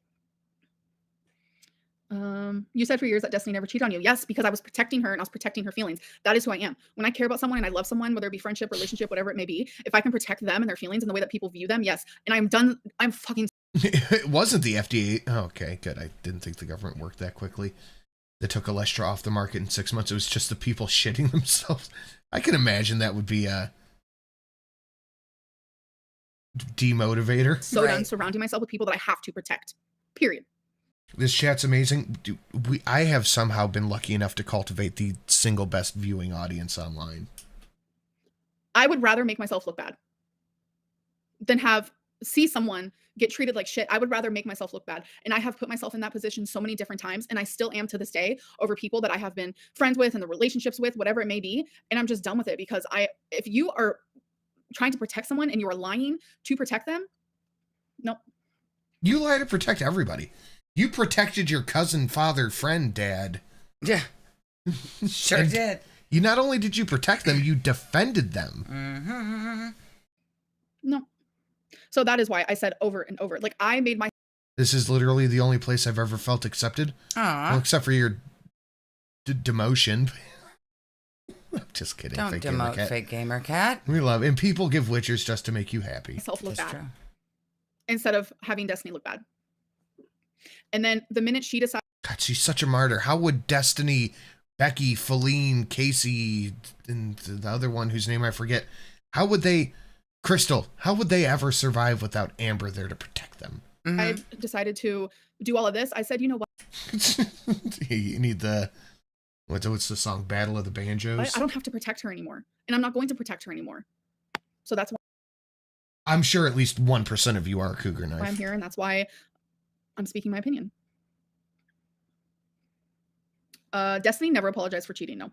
You said for years that Destiny never cheated on you. Yes, because I was protecting her and I was protecting her feelings. That is who I am. When I care about someone and I love someone, whether it be friendship, relationship, whatever it may be, if I can protect them and their feelings and the way that people view them, yes. And I'm fucking. It wasn't the FDA. Oh, okay, good. I didn't think the government worked that quickly. They took Alestra off the market in 6 months. It was just the people shitting themselves. I can imagine that would be a demotivator. So done surrounding myself with people that I have to protect. Period. This chat's amazing. I have somehow been lucky enough to cultivate the single best viewing audience online. I would rather make myself look bad than see someone get treated like shit. I would rather make myself look bad. And I have put myself in that position so many different times. And I still am to this day over people that I have been friends with and the relationships with, whatever it may be. And I'm just done with it because if you are trying to protect someone and you are lying to protect them, no. You lie to protect everybody. You protected your cousin, father, friend, dad. Yeah. Sure did. You not only did you protect them, you defended them. Mm-hmm. No. So that is why I said over and over. Like, I made my... This is literally the only place I've ever felt accepted. Well, except for your demotion. I'm just kidding. Don't demote Fake Gamer Cat. We love it. And people give witchers just to make you happy. Myself look bad. Instead of having Destiny look bad. And then the minute she decided... God, she's such a martyr. How would Destiny, Becky, Feline, Casey, and the other one whose name I forget, how would they... Crystal, how would they ever survive without Amber there to protect them? I decided to do all of this. I said, you know what? You need the... What's the song? Battle of the Banjos? I don't have to protect her anymore. And I'm not going to protect her anymore. So that's why I'm sure at least 1% of you are a cougar knife. I'm here, and that's why I'm speaking my opinion. Destiny never apologized for cheating, no.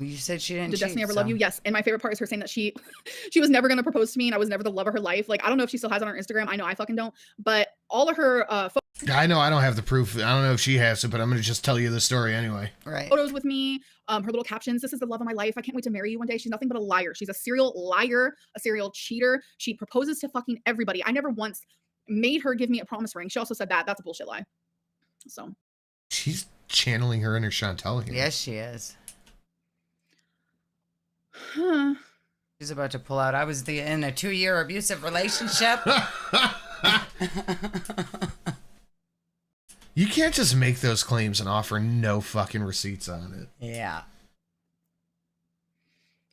You said she didn't Did cheat, Destiny ever love you? Yes. And my favorite part is her saying that she was never going to propose to me and I was never the love of her life. Like, I don't know if she still has it on her Instagram. I know I fucking don't. But all of her I know I don't have the proof. I don't know if she has it, but I'm going to just tell you the story anyway. Right. Photos with me, her little captions. This is the love of my life. I can't wait to marry you one day. She's nothing but a liar. She's a serial liar, a serial cheater. She proposes to fucking everybody. I never once made her give me a promise ring. She also said that. That's a bullshit lie. So. She's channeling her inner Chantel here. Yes, she is. Huh. She's about to pull out. I was in a 2-year abusive relationship. You can't just make those claims and offer no fucking receipts on it. Yeah.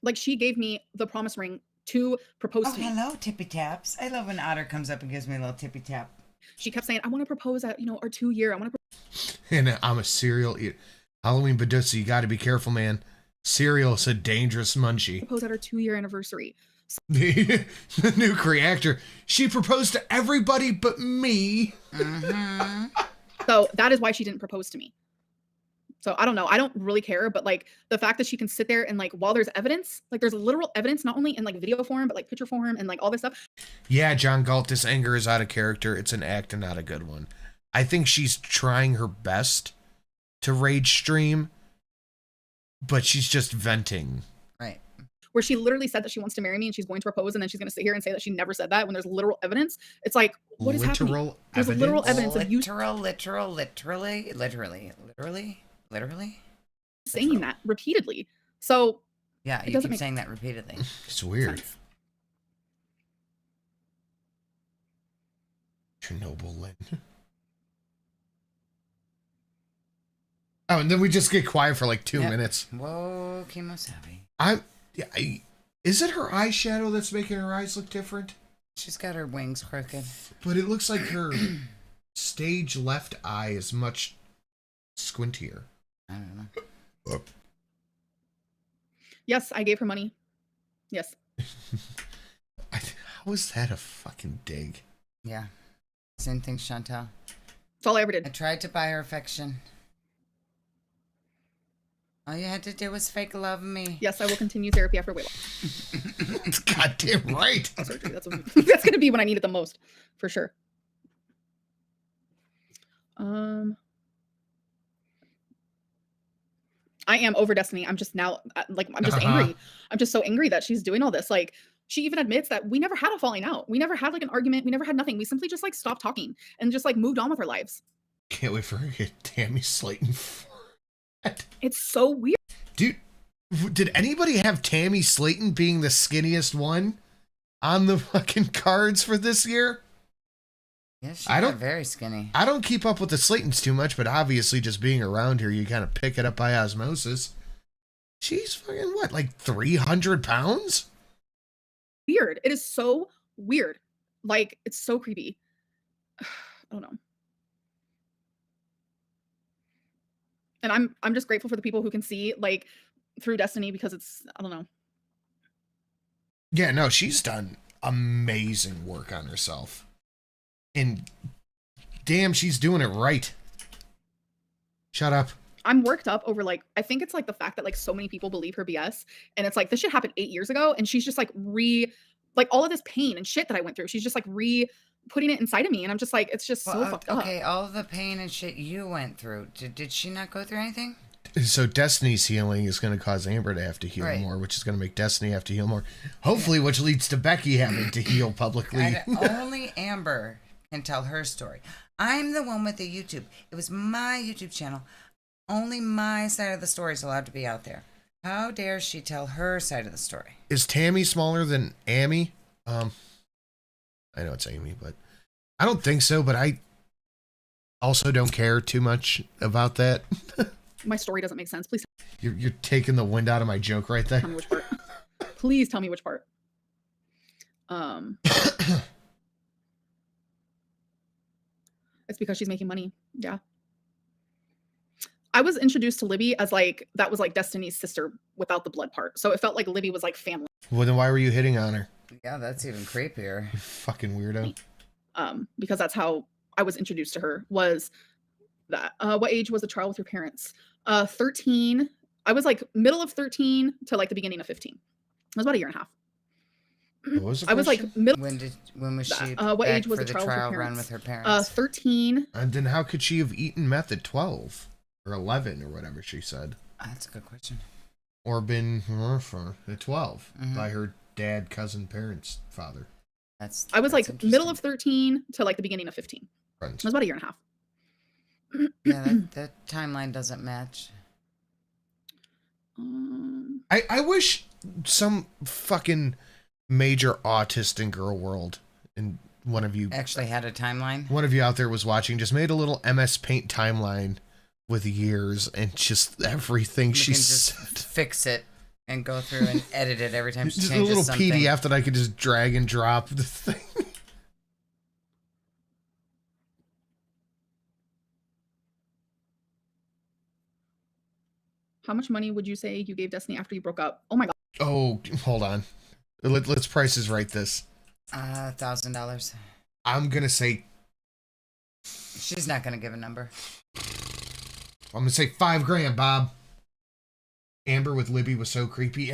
Like, she gave me the promise ring to propose to me. Hello, tippy taps. I love when Otter comes up and gives me a little tippy tap. She kept saying, I want to propose at, our 2-year. I want to. And I'm a cereal eater. Halloween Badutsi, you got to be careful, man. Cereal's a dangerous munchie. Propose at her 2-year anniversary. The nuke reactor. She proposed to everybody but me. So that is why she didn't propose to me. So I don't know. I don't really care. But like the fact that she can sit there and like while there's evidence, like there's literal evidence, not only in like video form, but like picture form and like all this stuff. Yeah, John Galt, this anger is out of character. It's an act and not a good one. I think she's trying her best to rage stream, but she's just venting. Right. Where she literally said that she wants to marry me and she's going to propose, and then she's going to sit here and say that she never said that when there's literal evidence. It's like, what is happening? There's literal evidence of you literally saying that repeatedly. So yeah, you keep saying that repeatedly. It's weird. Chernobyl. Oh, and then we just get quiet for like 2 minutes. Whoa, Kimosabi. Is it her eyeshadow that's making her eyes look different? She's got her wings crooked. But it looks like her stage left eye is much squintier. I don't know. Yes, I gave her money. Yes. How is that a fucking dig? Yeah. Same thing, Chantal. That's all I ever did. I tried to buy her affection. All you had to do was fake love me. Yes, I will continue therapy after weight loss. Goddamn right. Surgery. That's going to be when I need it the most, for sure. I am over Destiny. I'm just now I'm just angry. I'm just so angry that she's doing all this. Like, she even admits that we never had a falling out. We never had like an argument. We never had nothing. We simply just like stopped talking and just like moved on with our lives. Can't wait for her to get Tammy Slayton for it. It's so weird. Dude, did anybody have Tammy Slayton being the skinniest one on the fucking cards for this year? Yeah, she got very skinny. I don't keep up with the Slaytons too much, but obviously just being around here, you kind of pick it up by osmosis. She's fucking what, like 300 pounds? Weird. It is so weird. Like, it's so creepy. I don't know. And I'm just grateful for the people who can see like through Destiny, because it's, I don't know. Yeah, no, she's done amazing work on herself. And damn, she's doing it right. Shut up. I'm worked up over like, I think it's like the fact that like so many people believe her BS, and it's like this shit happened 8 years ago, and she's just like like all of this pain and shit that I went through, she's just like putting it inside of me, and I'm just like, it's just so fucked up. Okay, all the pain and shit you went through, did she not go through anything? So Destiny's healing is going to cause Amber to have to heal more, which is going to make Destiny have to heal more. Hopefully, which leads to Becky having to heal publicly. Only Amber can tell her story. I'm the one with the YouTube. It was my YouTube channel. Only my side of the story is allowed to be out there. How dare she tell her side of the story? Is Tammy smaller than Amy? I know it's Amy, but I don't think so. But I also don't care too much about that. My story doesn't make sense. Please. You're taking the wind out of my joke right there. Tell me which part. Please tell me which part. It's because she's making money. Yeah. I was introduced to Libby as like, that was like Destiny's sister without the blood part. So it felt like Libby was like family. Well, then why were you hitting on her? Yeah, that's even creepier. You fucking weirdo. Because that's how I was introduced to her, was that. What age was the trial with your parents? 13. I was like middle of 13 to like the beginning of 15. It was about a year and a half. What was the I was like middle. When was she what age was for the trial run with her parents? 13. And then how could she have eaten meth at 12 or 11 or whatever she said? That's a good question. Or been at 12 by her dad, cousin, parents, father. I was like middle of 13 to like the beginning of 15. Friends. It was about a year and a half. Yeah, that timeline doesn't match. I wish some fucking major autist in girl world, and one of you actually had a timeline. One of you out there was watching, just made a little MS Paint timeline with years and just everything she said. Fix it and go through and edit it every time she just changes a little something. PDF that I could just drag and drop the thing. How much money would you say you gave Destiny after you broke up? Oh my god. Oh, hold on. Let's prices right this. $1,000. I'm gonna say. She's not gonna give a number. I'm gonna say $5,000, Bob. Amber with Libby was so creepy.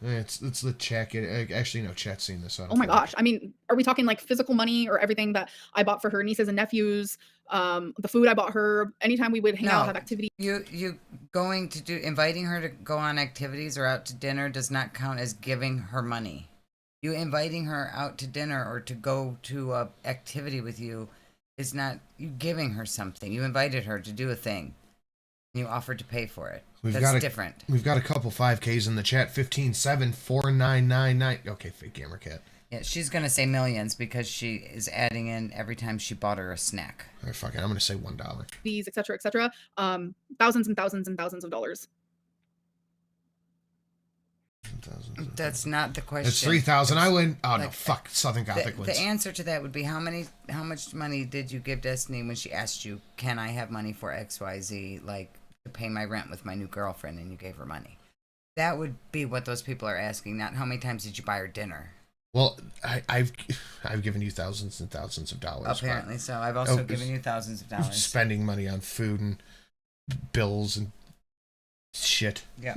Let's let chat get it. Actually, no, chat's seen this. So oh my gosh. I mean, are we talking like physical money or everything that I bought for her nieces and nephews? The food I bought her, anytime we would hang out, have activities. You going to inviting her to go on activities or out to dinner does not count as giving her money. You inviting her out to dinner or to go to a activity with you is not you giving her something. You invited her to do a thing. You offered to pay for it. That's different. We've got a couple 5Ks in the chat. 15-7-4999. Okay, fake gamer cat. Yeah, she's gonna say millions because she is adding in every time she bought her a snack. All right, fuck it. I'm gonna say $1. These, etc., etc. Thousands and thousands and thousands of dollars. That's not the question. It's 3,000. I win. Oh no, fuck. Southern Gothic wins. The answer to that would be how much money did you give Destiny when she asked you, "Can I have money for XYZ, like to pay my rent with my new girlfriend?" And you gave her money. That would be what those people are asking. Not how many times did you buy her dinner. Well, I've given you thousands and thousands of dollars. Apparently so. I've also given you thousands of dollars. Spending money on food, and bills and shit. Yeah.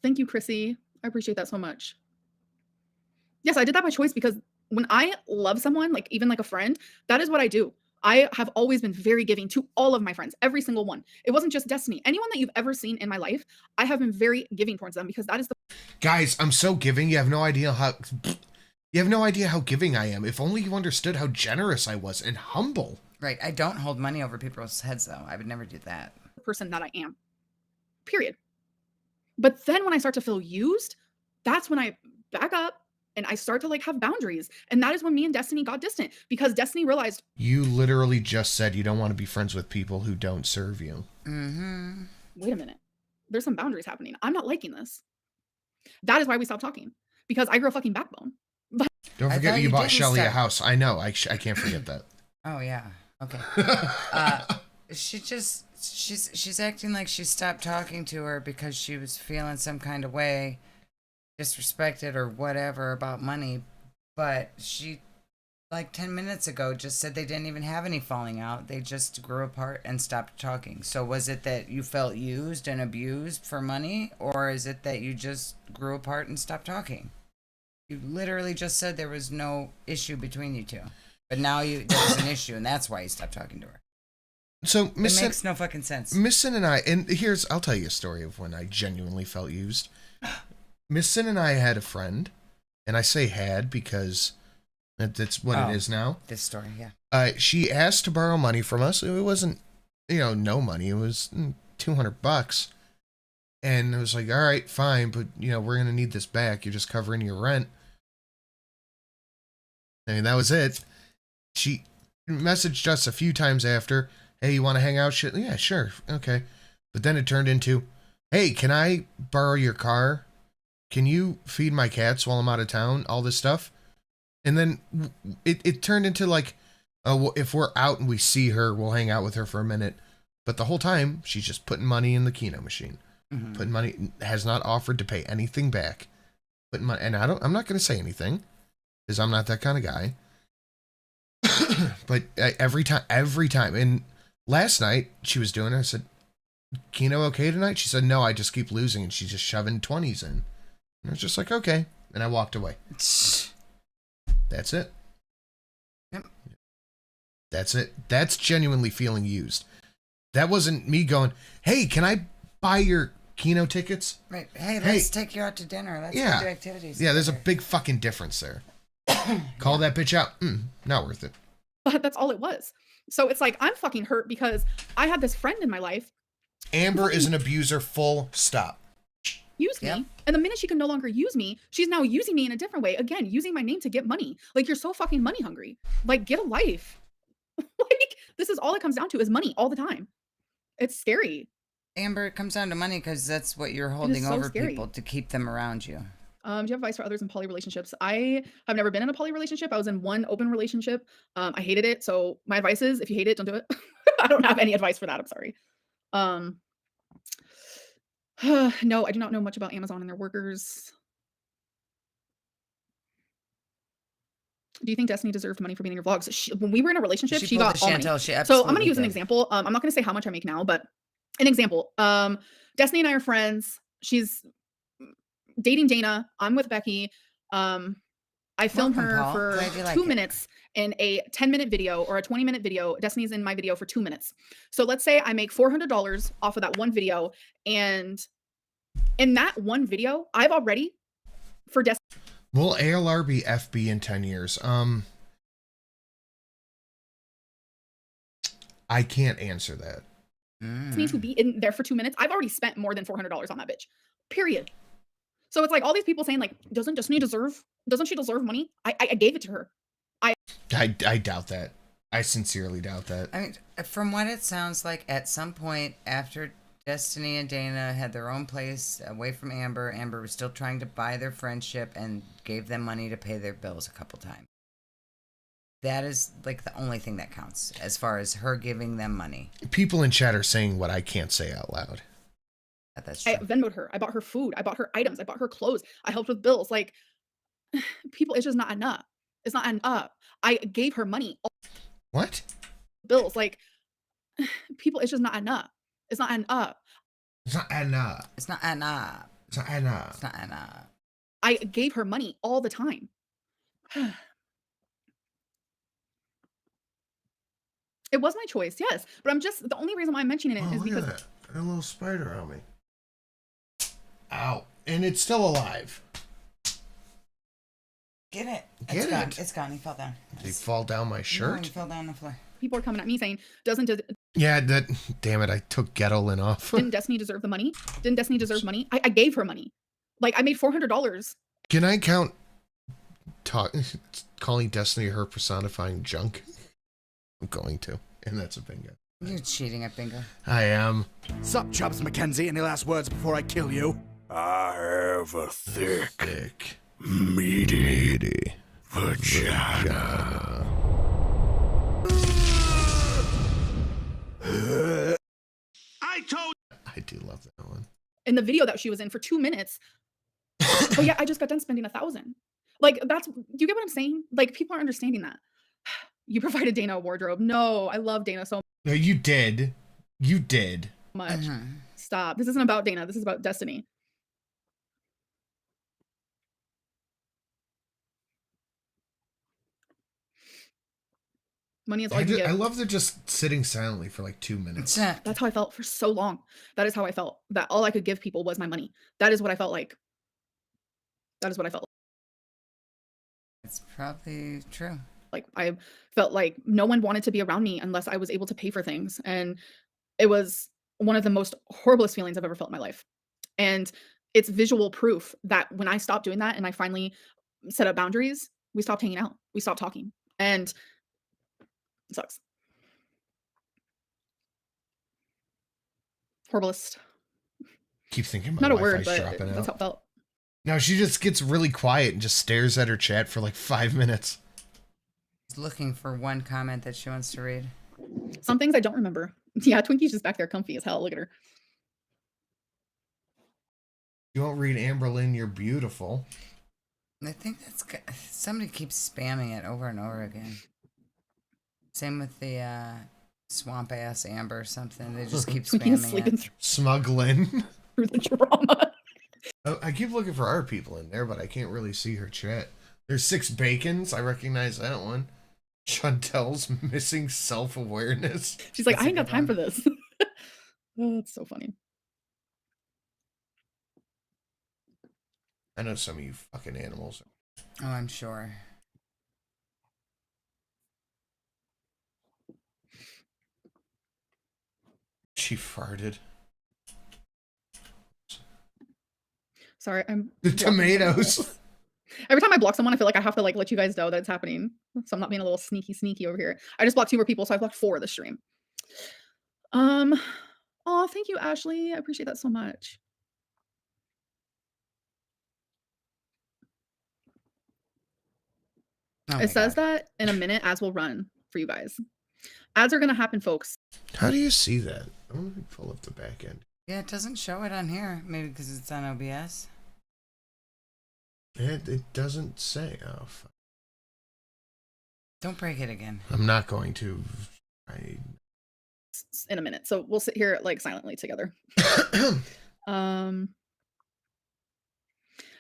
Thank you, Chrissy. I appreciate that so much. Yes, I did that by choice because when I love someone, like even like a friend, that is what I do. I have always been very giving to all of my friends, every single one. It wasn't just Destiny. Anyone that you've ever seen in my life, I have been very giving towards them because that is the Guys, I'm so giving. You have no idea how giving I am. If only you understood how generous I was and humble. Right. I don't hold money over people's heads, though. I would never do that. person that I am. Period. But then when I start to feel used, that's when I back up and I start to like have boundaries. And that is when me and Destiny got distant because Destiny realized. You literally just said you don't want to be friends with people who don't serve you. Mm-hmm. Wait a minute. There's some boundaries happening. I'm not liking this. That is why we stopped talking because I grew a fucking backbone. But don't forget you bought Shelly a house. I know. I can't forget that. Oh yeah. Okay. She's acting like she stopped talking to her because she was feeling some kind of way, disrespected or whatever about money. But she, like 10 minutes ago, just said they didn't even have any falling out. They just grew apart and stopped talking. So was it that you felt used and abused for money, or is it that you just grew apart and stopped talking? You literally just said there was no issue between you two. But now there's an issue, and that's why you stopped talking to her. So it makes no fucking sense. Miss Sin and I'll tell you a story of when I genuinely felt used. Miss Sin and I had a friend, and I say had because that's what it is now. This story, yeah. She asked to borrow money from us. It wasn't, no money. It was $200. And I was like, all right, fine, but we're going to need this back. You're just covering your rent. I mean, that was it. She messaged us a few times after, hey, you want to hang out? Shit, yeah, sure, okay. But then it turned into, hey, can I borrow your car? Can you feed my cats while I'm out of town? All this stuff. And then it turned into like, oh, if we're out and we see her, we'll hang out with her for a minute. But the whole time, she's just putting money in the Keno machine. Mm-hmm. Putting money, has not offered to pay anything back. Putting money, and I'm not going to say anything because I'm not that kind of guy. But every time, and last night she was doing it. I said, Keno okay tonight? She said, no, I just keep losing, and she's just shoving 20s in. And I was just like, okay. And I walked away. That's it. Yep. That's it. That's genuinely feeling used. That wasn't me going, hey, can I buy your Keno tickets? Right. Hey, let's take you out to dinner. Let's go do activities. Yeah, there's a big fucking difference there. Call that bitch out. Not worth it. But that's all it was. So it's like, I'm fucking hurt because I had this friend in my life. Amber is an abuser, full stop. Use me. And the minute she can no longer use me, she's now using me in a different way. Again, using my name to get money. Like, you're so fucking money hungry. Like, get a life. Like, this is all it comes down to is money all the time. It's scary. Amber, it comes down to money because that's what you're holding over people to keep them around you. Do you have advice for others in poly relationships? I have never been in a poly relationship. I was in one open relationship. I hated it. So my advice is, if you hate it, don't do it. I don't have any advice for that. I'm sorry. No, I do not know much about Amazon and their workers. Do you think Destiny deserved money for being in your vlogs? When we were in a relationship, she got all money. So I'm going to use an example. I'm not going to say how much I make now, but an example. Destiny and I are friends. She's dating Dana. I'm with Becky. I filmed her for 2 minutes in a 10-minute video or a 20-minute video. Destiny's in my video for 2 minutes. So let's say I make $400 off of that one video. And in that one video, I've already, for Destiny. Will ALR be FB in 10 years? I can't answer that. Destiny to be in there for 2 minutes. I've already spent more than $400 on that bitch. Period. So it's like all these people saying like, doesn't she deserve money? I gave it to her. I doubt that. I sincerely doubt that. I mean, from what it sounds like, at some point after Destiny and Dana had their own place away from Amber, Amber was still trying to buy their friendship and gave them money to pay their bills a couple times. That is like the only thing that counts as far as her giving them money. People in chat are saying what I can't say out loud. That's true. I Venmoed her. I bought her food. I bought her items. I bought her clothes. I helped with bills. Like, people, it's just not enough. It's not enough. I gave her money. What? Bills. Like, people, it's just not adding up. It's not adding up. It's not adding up. It's not adding up. It's not adding up. It's not adding up. I gave her money all the time. It was my choice, yes. But I'm just, the only reason why I'm mentioning it is Look because at that. A little spider on me. Ow. And it's still alive. Get it. Get It's gone. it. It's gone. He fell down. Did he fall down my No, shirt? he fell down the floor. people are coming at me saying, didn't Yeah, that. Damn it! I took Ghetto-Lyn off. Destiny deserve the money? Didn't Destiny deserve money? I gave her money. Like, I made $400. Can I count calling Destiny her personifying junk? I'm going to, and that's a bingo. You're cheating at bingo. I am. Sup, Chubbs Mackenzie? Any last words before I kill you? I have a thick, meaty vagina. I do love that one. In the video that she was in for 2 minutes. But yeah, I just got done spending $1,000. Like, that's, do you get what I'm saying? Like, people aren't understanding that. You provided Dana a wardrobe. No, I love Dana so No, you did. You did. much. Stop. This isn't about Dana. This is about Destiny. Money is all you can get. I love they're just sitting silently for like 2 minutes. That's how I felt for so long. That is how I felt. That all I could give people was my money. That is what I felt like. That is what I felt. It's probably true. Like, I felt like no one wanted to be around me unless I was able to pay for things. And it was one of the most horriblest feelings I've ever felt in my life. And it's visual proof that when I stopped doing that and I finally set up boundaries, we stopped hanging out. We stopped talking. And it sucks. Horriblest. Keep thinking my Not a Wi-Fi's word, but dropping that's how out. it felt. No, she just gets really quiet and just stares at her chat for like 5 minutes. She's looking for one comment that she wants to read. Some things I don't remember. Yeah, Twinkie's just back there comfy as hell. Look at her. You won't read Amberlynn, you're beautiful. I think that's good. Somebody keeps spamming it over and over again. Same with the swamp ass Amber or something. They just keep Twinkie is spamming sleeping it. Smuggling. through the drama. I keep looking for our people in there, but I can't really see her chat. There's 6 bacons. I recognize that one. Chantel's missing self-awareness. She's like, That's I a ain't got good time one. for this. Oh, it's so funny. I know some of you fucking animals. Oh, I'm sure. She farted. Sorry, I'm The blocking someone tomatoes. else. Every time I block someone, I feel like I have to like let you guys know that it's happening. So I'm not being a little sneaky over here. I just blocked 2 more people, so I blocked 4 this stream. Oh, thank you, Ashley. I appreciate that so much. Oh my It says God. that in a minute ads will run for you guys. Ads are gonna happen, folks. How do you see that? I want to pull up the back end. Yeah, it doesn't show it on here. Maybe because it's on OBS. It doesn't say. Oh, fuck. Don't break it again. I'm not going to. In a minute, so we'll sit here like silently together.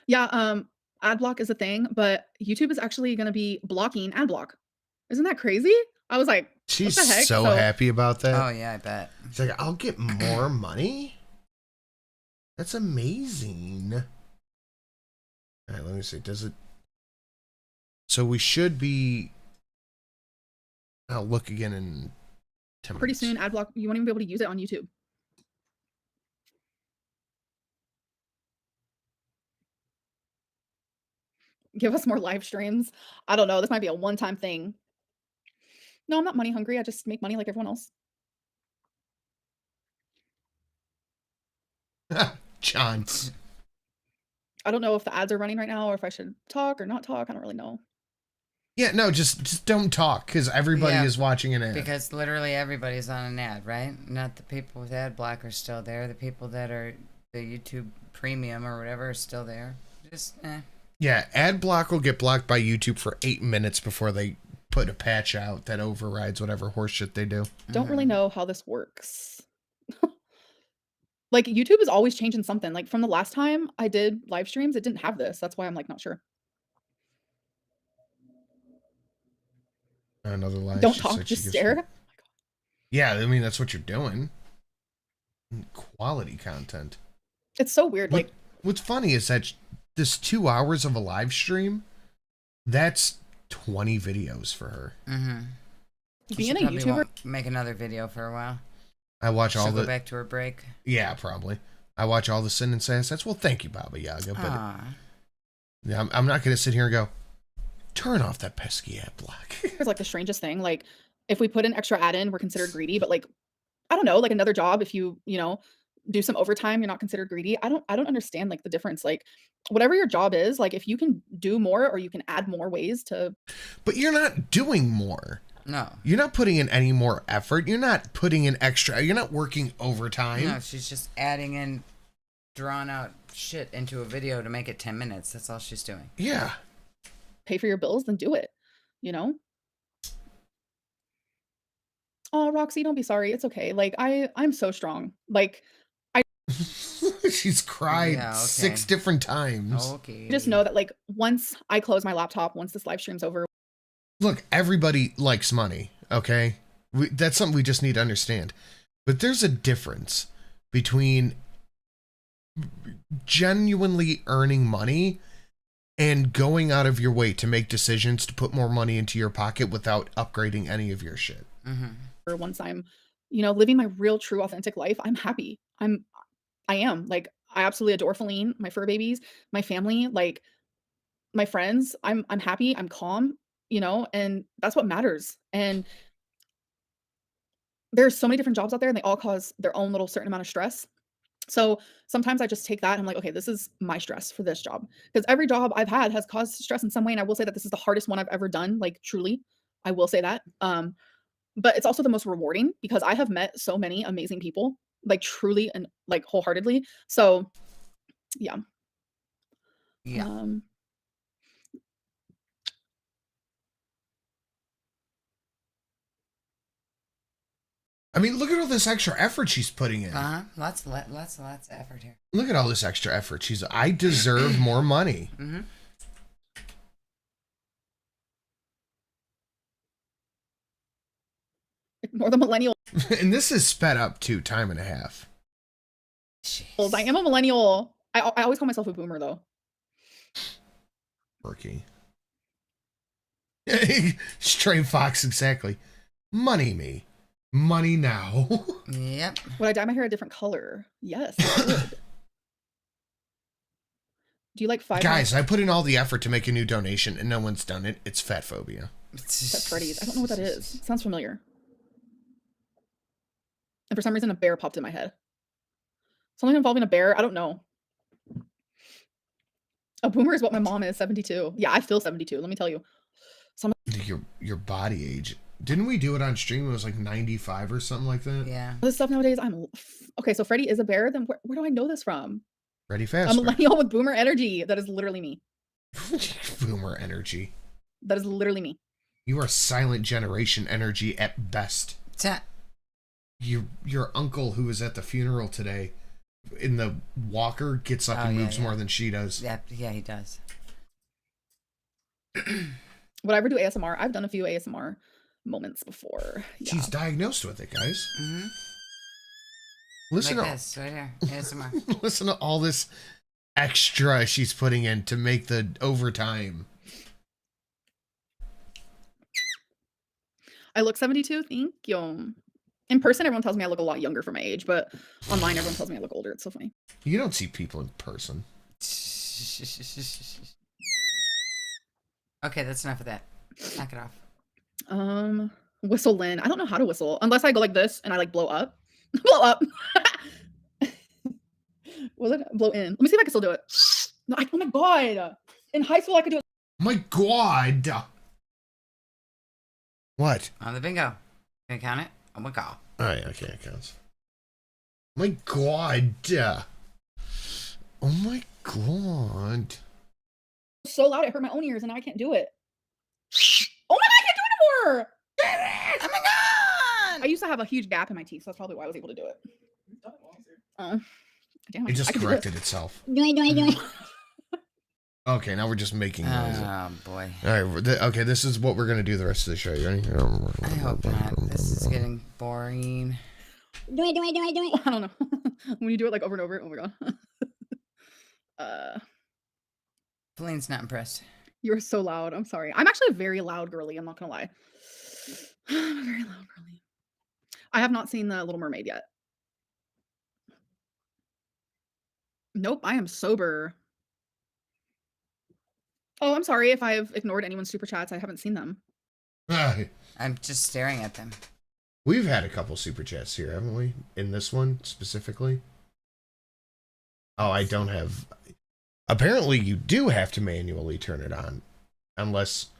Yeah, ad block is a thing, but YouTube is actually going to be blocking ad block. Isn't that crazy? I was like, She's what the heck? so happy about that. Oh yeah, I bet. She's like, I'll get more money? That's amazing. All right, let me see. Does it? So we should be. I'll look again in 10 pretty minutes. soon ad block, you won't even be able to use it on YouTube. Give us more live streams. I don't know. This might be a one-time thing. No, I'm not money hungry. I just make money like everyone else. John. I don't know if the ads are running right now or if I should talk or not talk. I don't really know. Yeah, no, just don't talk because everybody Yeah, is watching an ad. Because literally everybody's on an ad, right? Not the people with ad block are still there. The people that are the YouTube premium or whatever are still there. Just Yeah, ad block will get blocked by YouTube for 8 minutes before they put a patch out that overrides whatever horseshit they do. Don't really know how this works. Like, YouTube is always changing something. Like, from the last time I did live streams, it didn't have this. That's why I'm, like, not sure. Another live. Don't talk, just stare. Yeah, I mean, that's what you're doing. Quality content. It's so weird. Like, what's funny is that this 2 hours of a live stream, that's 20 videos for her. Being a YouTuber, won't make another video for a while. I watch all the. Go back to her break. Yeah, probably. I watch all the Sin and Sass. Well, thank you, Baba Yaga. But yeah, I'm not going to sit here and go, turn off that pesky ad block. it's like the strangest thing. Like, if we put an extra ad in, we're considered greedy. But like, I don't know, like another job, if you know, do some overtime, you're not considered greedy. I don't understand like the difference. Like, whatever your job is, like if you can do more or you can add more ways to. But you're not doing more. No. You're not putting in any more effort. You're not putting in extra. You're not working overtime. No, she's just adding in drawn out shit into a video to make it 10 minutes. That's all she's doing. Yeah. Pay for your bills, then do it. You know? Oh, Roxy, don't be sorry. It's okay. Like, I'm so strong. Like, she's cried 6 different times. Okay. Just know that, like, once I close my laptop, once this live stream's over. Look, everybody likes money, okay? That's something we just need to understand. But there's a difference between genuinely earning money and going out of your way to make decisions to put more money into your pocket without upgrading any of your shit. Or once I'm, you know, living my real, true, authentic life, I'm happy. I am. Like, I absolutely adore Feline, my fur babies, my family, like, my friends. I'm happy. I'm calm. You know, and that's what matters. And there's so many different jobs out there and they all cause their own little certain amount of stress. So sometimes I just take that and I'm like, okay, this is my stress for this job. Because every job I've had has caused stress in some way. And I will say that this is the hardest one I've ever done. Like, truly, I will say that. But it's also the most rewarding because I have met so many amazing people, like truly and like wholeheartedly. So yeah. Yeah. I mean, look at all this extra effort she's putting in. Lots of effort here. Look at all this extra effort. I deserve more money. Ignore the millennial. And this is sped up to 1.5 times. I am a millennial. I always call myself a boomer though. Quirky. Stray Fox, exactly. Money me. Money now. Yep. Would I dye my hair a different color? Yes, I would. Do you like 5 Guys, I put in all the effort to make a new donation and no one's done it. It's fat phobia. That's Freddy's. I don't know what that is. It sounds familiar. And for some reason, a bear popped in my head. Something involving a bear. I don't know. A boomer is what my mom is, 72. Yeah, I feel 72. Let me tell you. Your body age. Didn't we do it on stream? It was like 95 or something like that. Yeah. This stuff nowadays, okay. So Freddy is a bear. Then where do I know this from? Freddy Fazbear. A millennial with boomer energy. That is literally me. Boomer energy. That is literally me. You are silent generation energy at best. Your uncle who was at the funeral today in the walker gets up and moves more than she does. Yeah, he does. Would I ever do ASMR? I've done a few ASMR moments before. Yeah. She's diagnosed with it, guys. Listen like this right here. ASMR. Listen to all this extra she's putting in to make the overtime. I look 72. Thank you. In person, everyone tells me I look a lot younger for my age, but online, everyone tells me I look older. It's so funny. You don't see people in person. Okay, that's enough of that. Knock it off. Whistle Lynn. I don't know how to whistle unless I go like this and I like blow up. Blow up. Will it blow in? Let me see if I can still do it. No, oh my god. In high school, I could do it. My god. What? On the bingo. Can I count it? Oh my god. Alright, okay, it counts. My god. Oh my god. So loud it hurt my own ears and now I can't do it. Oh my god, I can't do it more. Oh my god! I used to have a huge gap in my teeth, so that's probably why I was able to do it. Oh, damn! It just I could do corrected this. itself. Do. Okay, now we're just making noises. Oh boy. All right. Okay, this is what we're gonna do the rest of the show. You ready? I hope not. This is getting boring. Do it. I don't know. When you do it like over and over, oh my god. Blaine's not impressed. You're so loud. I'm sorry. I'm actually a very loud girly. I'm not gonna lie. I'm a very loud girly. I have not seen the Little Mermaid yet. Nope, I am sober. Oh, I'm sorry if I've ignored anyone's super chats. I haven't seen them. I'm just staring at them. We've had a couple super chats here, haven't we? In this one specifically. Oh, I don't have. Apparently, you do have to manually turn it on, unless.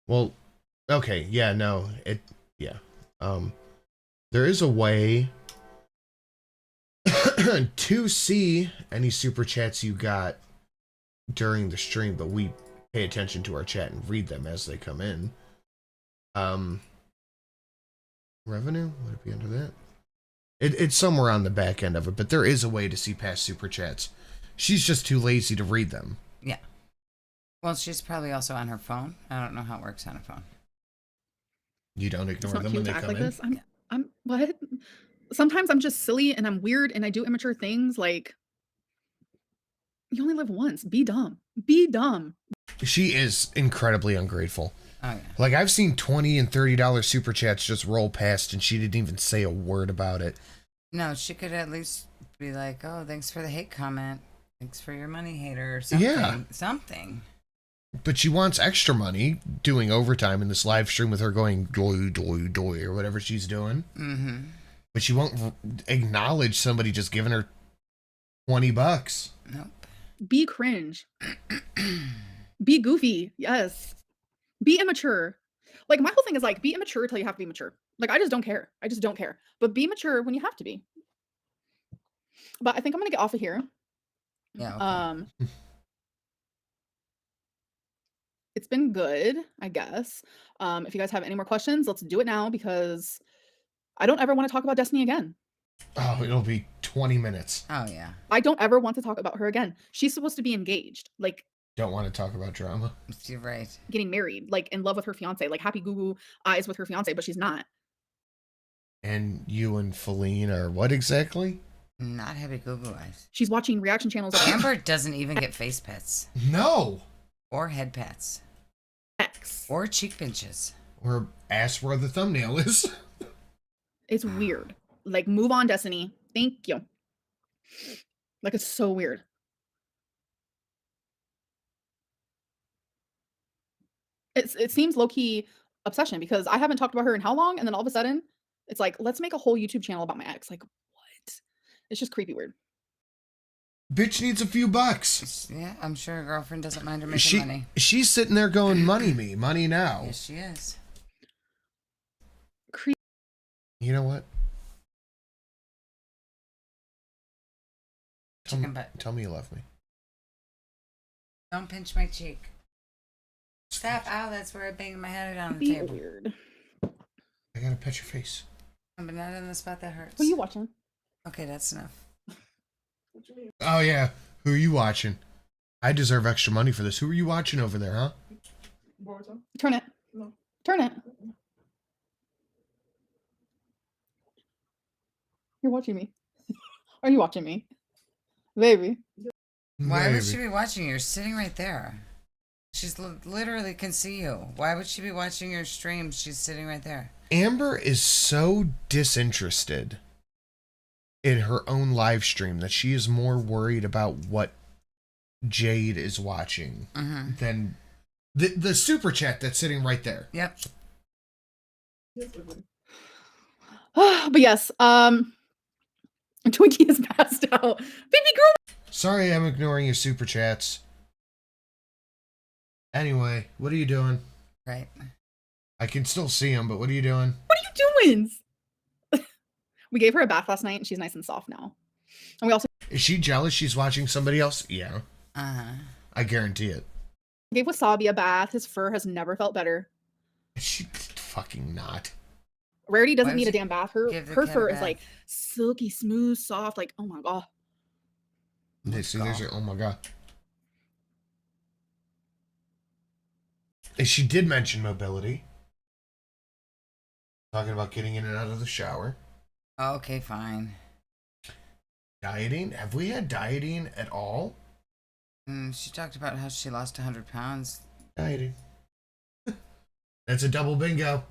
Well, okay, yeah, no, yeah. There is a way to see any super chats you got during the stream, but we pay attention to our chat and read them as they come in. Revenue? Would it be under that? It's somewhere on the back end of it, but there is a way to see past super chats. She's just too lazy to read them. Yeah. Well, she's probably also on her phone. I don't know how it works on a phone. You don't It's ignore not them cute when they to act come like in? this. I'm what? Sometimes I'm just silly and I'm weird and I do immature things. Like, you only live once. Be dumb. Be dumb. She is incredibly ungrateful. Oh, yeah. Like, I've seen $20 and $30 super chats just roll past, and she didn't even say a word about it. No, she could at least be like, "Oh, thanks for the hate comment. Thanks for your money, hater." Or something. Yeah. Something. But she wants extra money doing overtime in this live stream with her going doy, doy, doy, or whatever she's doing. Mm-hmm. But she won't acknowledge somebody just giving her $20. Nope. Be cringe. Be goofy. Yes. Be immature. Like, my whole thing is like, be immature till you have to be mature. Like, I just don't care. I just don't care. But be mature when you have to be. But I think I'm gonna get off of here. Yeah. Okay. It's been good, I guess. If you guys have any more questions, let's do it now because I don't ever want to talk about Destiny again. Oh, it'll be 20 minutes. Oh, yeah. I don't ever want to talk about her again. She's supposed to be engaged, like Don't want to talk about drama. You're right. getting married, like in love with her fiance, like happy goo eyes with her fiance, but she's not. And you and Feline are what exactly? Not happy Google eyes. She's watching reaction channels. Amber doesn't even get face pets. No. Or head pets. X. Or cheek pinches. Or ask where the thumbnail is. It's weird. Like, move on, Destiny. Thank you. Like, it's so weird. It seems low-key obsession because I haven't talked about her in how long, and then all of a sudden, it's like, let's make a whole YouTube channel about my ex. Like, what? It's just creepy weird. Bitch needs a few bucks. Yeah, I'm sure her girlfriend doesn't mind her making money. She's sitting there going, money me, money now. Yes, she is. You know what? Chicken butt. Tell me you love me. Don't pinch my cheek. Stop. Ow, that's where I banged my head on the Be table. weird. I gotta pet your face. But not in the spot that hurts. What are you watching? Okay, that's enough. Oh, yeah. Who are you watching? I deserve extra money for this. Who are you watching over there, huh? Turn it. No. Turn it. You're watching me. Are you watching me? Baby. Why would she be watching you? You're sitting right there. She's literally can see you. Why would she be watching your stream? She's sitting right there. Amber is so disinterested in her own live stream that she is more worried about what Jade is watching than the super chat that's sitting right there. Yep. But yes, Twinkie is passed out. Baby girl. Sorry, I'm ignoring your super chats. Anyway, what are you doing? Right. I can still see them, but what are you doing? What are you doing? We gave her a bath last night, and she's nice and soft now. And we also Is she jealous she's watching somebody else? Yeah. I guarantee it. gave Wasabi a bath. His fur has never felt better. fucking not. Rarity doesn't Why need would a you damn bath. Her give the her cat a fur is bath? like silky smooth, soft. Like, oh my god. There's oh my god. And she did mention mobility. Talking about getting in and out of the shower. Okay, fine. Dieting? Have we had dieting at all? She talked about how she lost 100 pounds. Dieting. That's a double bingo.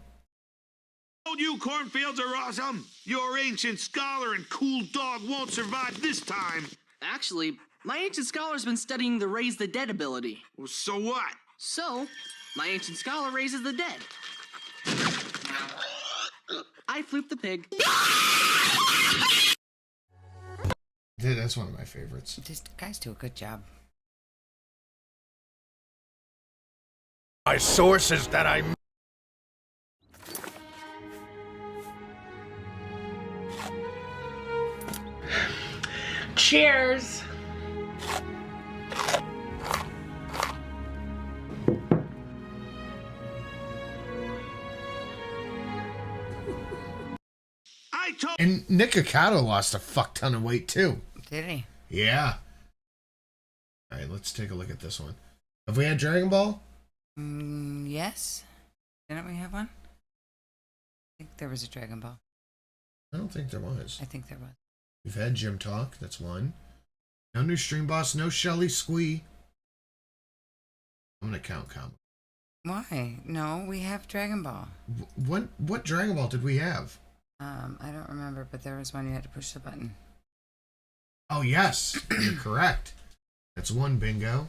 You cornfields are awesome. Your ancient scholar and cool dog won't survive this time. Actually, my ancient scholar's been studying the raise the dead ability. Well, so what? So, my ancient scholar raises the dead. I floop the pig. Dude, that's one of my favorites. These guys do a good job. My source is that I... Cheers! And Nick Ocado lost a fuck ton of weight too. Did he? Yeah. Alright, let's take a look at this one. Have we had Dragon Ball? Yes. Didn't we have one? I think there was a Dragon Ball. I don't think there was. I think there was. We've had Gym Talk, that's one. No new Stream Boss, no Shelly Squee. I'm gonna count combo. Why? No, we have Dragon Ball. What Dragon Ball did we have? I don't remember, but there was one you had to push the button. Oh yes, you're correct. That's one bingo.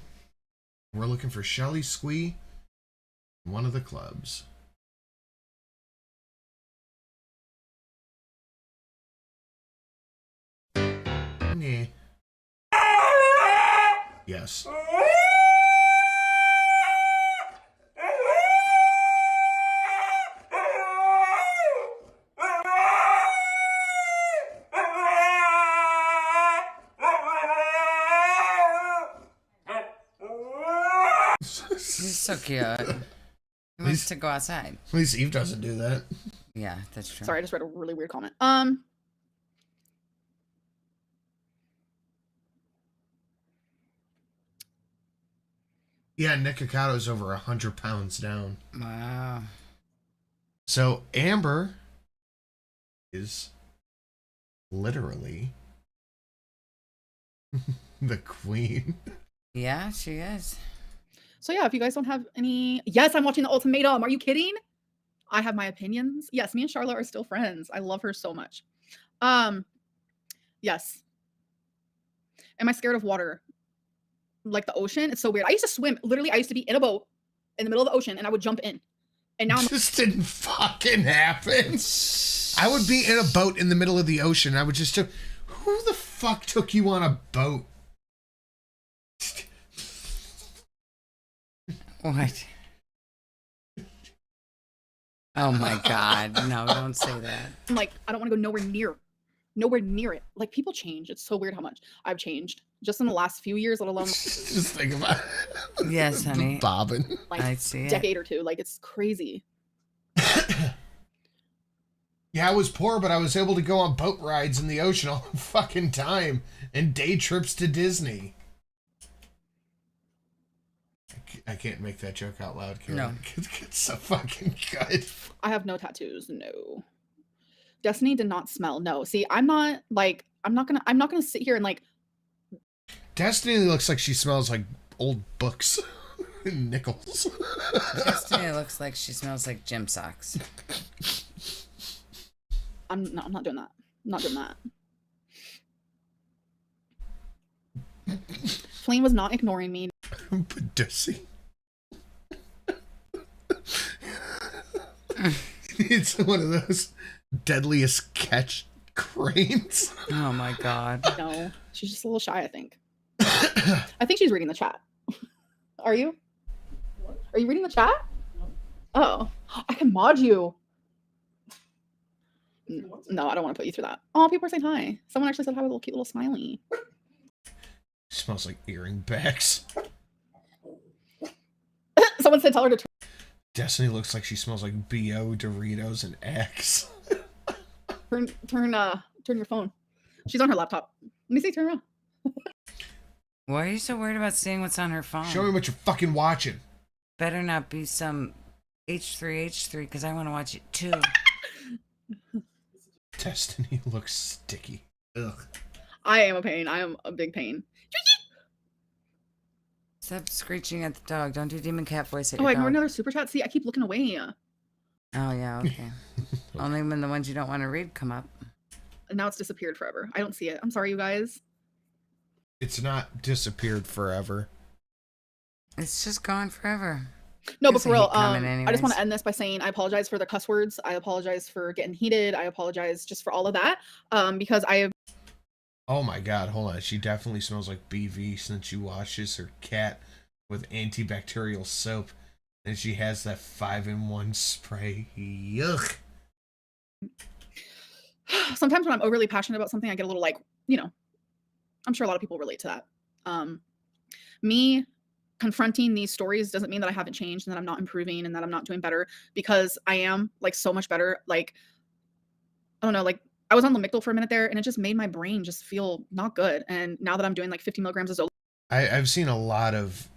We're looking for Shelly Squee, one of the clubs. Nah. Yes. He's so cute. He wants to go outside. At least Eve doesn't do that. Yeah, that's true. Sorry, I just read a really weird comment. Yeah, Nick Ocato's over 100 pounds down. Wow. So Amber is literally the queen. Yeah, she is. So yeah, if you guys don't have any, yes, I'm watching The Ultimatum. Are you kidding? I have my opinions. Yes, me and Charlotte are still friends. I love her so much. Yes. Am I scared of water? Like the ocean? It's so weird. I used to swim. Literally, I used to be in a boat in the middle of the ocean and I would jump in. And now this didn't fucking happen. I would be in a boat in the middle of the ocean. I would just who the fuck took you on a boat? What? Oh my god. No, don't say that. I'm like, I don't want to go nowhere near it. Like, people change. It's so weird how much I've changed just in the last few years, let alone just think about it. Yes, honey. Bobbing. Like I see decade or two. Like, it's crazy. Yeah, I was poor, but I was able to go on boat rides in the ocean all the fucking time and day trips to Disney. I can't make that joke out loud, Karen. No. It's so fucking good. I have no tattoos. No. Destiny did not smell. No. See, I'm not gonna sit here and like. Destiny looks like she smells like old books. Nickels. Destiny looks like she smells like gym socks. I'm not doing that. I'm not doing that. Flame was not ignoring me. Pussy. It's one of those deadliest catch cranes. Oh my god. No, she's just a little shy, I think. I think she's reading the chat. Are you? What? Are you reading the chat? No. Oh, I can mod you. No, I don't want to put you through that. Oh, people are saying hi. Someone actually said hi with a little cute little smiley. Smells like earring backs. Someone said tell her to Destiny looks like she smells like BO, Doritos, and X. Turn your phone. She's on her laptop. Let me see. Turn around. Why are you so worried about seeing what's on her phone? Show me what you're fucking watching. Better not be some H3 because I want to watch it too. Destiny looks sticky. Ugh. I am a pain. I am a big pain. Stop screeching at the dog. Don't do demon cat voice at Oh, your I dog. ignored another super chat. See, I keep looking away. Oh, yeah, okay. Only when the ones you don't want to read come up. And now it's disappeared forever. I don't see it. I'm sorry, you guys. It's not disappeared forever. It's just gone forever. No, but for real, coming I just want anyways. to end this by saying I apologize for the cuss words. I apologize for getting heated. I apologize just for all of that. Because I have. Oh my god, hold on. She definitely smells like BV since she washes her cat with antibacterial soap. And she has that 5-in-1 spray. Yuck. Sometimes when I'm overly passionate about something, I get a little like, I'm sure a lot of people relate to that. Me confronting these stories doesn't mean that I haven't changed and that I'm not improving and that I'm not doing better, because I am like so much better. Like, I don't know, like I was on Lamictal for a minute there and it just made my brain just feel not good. And now that I'm doing like 50 milligrams of Zoloft. I've seen a lot of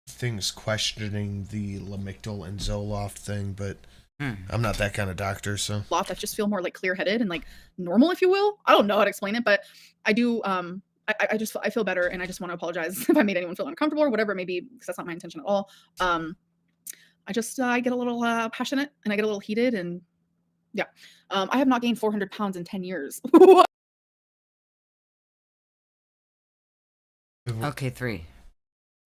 things questioning the Lamictal and Zoloft thing, but I'm not that kind of doctor, so. I just feel more like clear-headed and like normal, if you will. I don't know how to explain it, but I do. I feel better, and I just want to apologize if I made anyone feel uncomfortable or whatever it may be, because that's not my intention at all. I get a little passionate and I get a little heated, and yeah, I have not gained 400 pounds in 10 years. Okay, 3.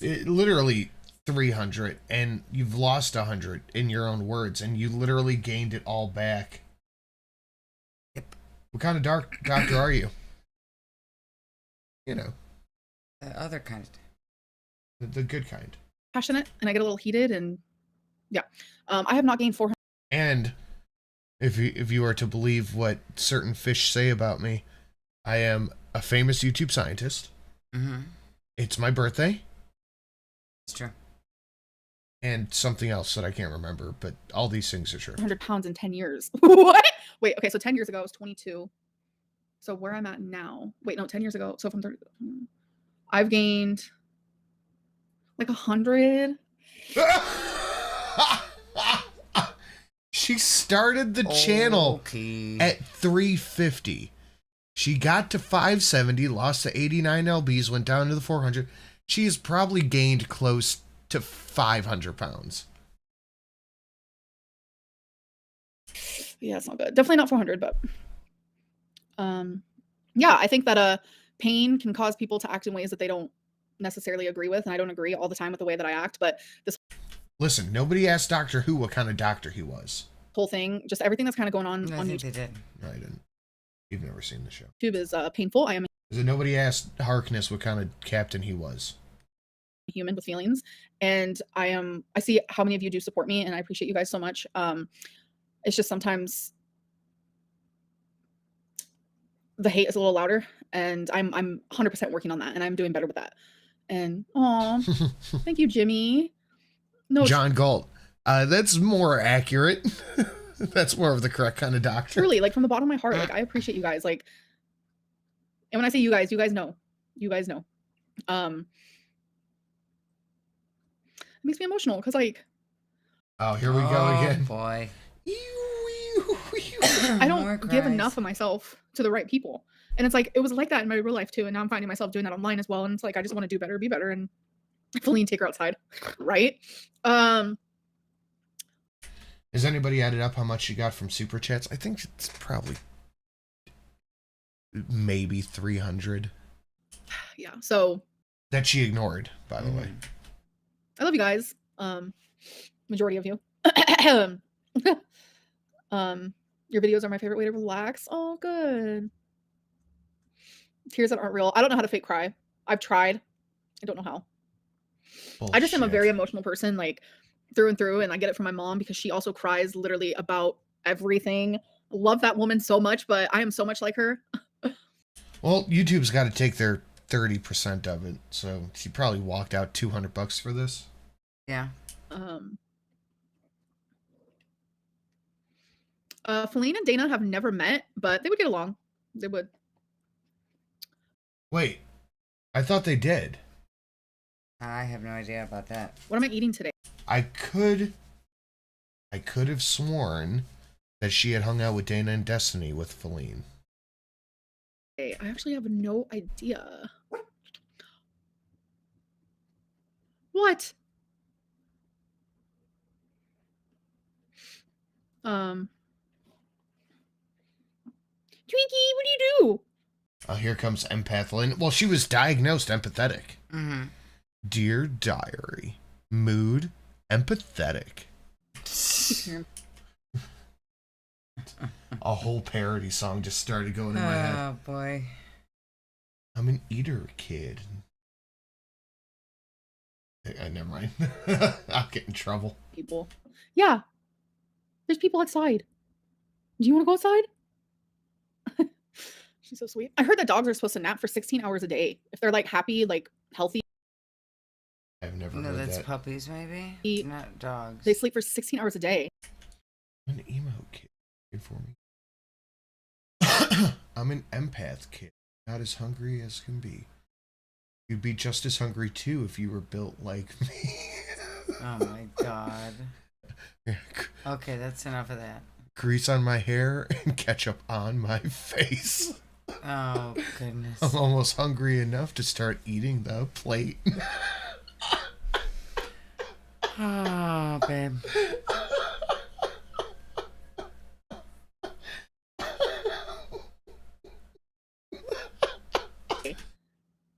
Literally 300, and you've lost 100 in your own words, and you literally gained it all back. Yep. What kind of doctor are you? You know. The other kind. The good kind. Passionate, and I get a little heated, and yeah, I have not gained 400. And if you are to believe what certain fish say about me, I am a famous YouTube scientist. Mm-hmm. It's my birthday. It's true. And something else that I can't remember, but all these things are true. 100 pounds in 10 years. What? Wait, okay, so 10 years ago I was 22. So where I'm at now, wait, no, 10 years ago. So from 30, I've gained like 100. She started the channel at 350. She got to 570, lost to 89 lbs, went down to the 400. She has probably gained close to 500 pounds. Yeah, it's not good. Definitely not 400, but yeah, I think that pain can cause people to act in ways that they don't necessarily agree with, and I don't agree all the time with the way that I act, but this Listen, nobody asked Doctor Who what kind of doctor he was. whole thing, just everything that's kind of going on I on think YouTube they did. No, I didn't. You've never seen the show. is painful. I am Is it nobody asked Harkness what kind of captain he was? a human with feelings, and I see how many of you do support me, and I appreciate you guys so much. It's just sometimes the hate is a little louder, and I'm 100% working on that, and I'm doing better with that. And thank you, Jimmy. No, John Galt. That's more accurate. That's more of the correct kind of doctor. truly, like from the bottom of my heart, like I appreciate you guys. Like, and when I say you guys know. It makes me emotional because like Oh, here we go again. Boy. I don't give enough of myself to the right people. And it's like, it was like that in my real life too. And now I'm finding myself doing that online as well. And it's like, I just want to do better, be better. And Feline, take her outside. Right. Has anybody added up how much you got from Super Chats? I think it's probably maybe 300. Yeah. So that she ignored, by the way. I love you guys. Majority of you. Your videos are my favorite way to relax. Oh, good. Tears that aren't real. I don't know how to fake cry. I've tried. I don't know how. I just am a very emotional person, like through and through, and I get it from my mom because she also cries literally about everything. Love that woman so much, but I am so much like her. Well, YouTube's got to take their 30% of it, so she probably walked out $200 for this. Yeah. Feline and Dana have never met, but they would get along. They would. Wait, I thought they did. I have no idea about that. What am I eating today? I could have sworn that she had hung out with Dana and Destiny with Feline. I actually have no idea. What? Twinkie, what do you do? Oh, here comes Empathlyn. Well, she was diagnosed empathetic. Mm-hmm. Dear Diary, mood empathetic. A whole parody song just started going in my head. Oh boy. I'm an eater kid. Never mind. I'll get in trouble. People. Yeah. There's people outside. Do you want to go outside? She's so sweet. I heard that dogs are supposed to nap for 16 hours a day. If they're like happy, like healthy. I've never No, heard that's that. puppies, maybe? Not dogs. They sleep for 16 hours a day. An emo kid. Good for me. I'm an empath kid. Not as hungry as can be. You'd be just as hungry too if you were built like me. Oh my god. Okay, that's enough of that. Grease on my hair and ketchup on my face. Oh goodness. I'm almost hungry enough to start eating the plate. Oh, babe.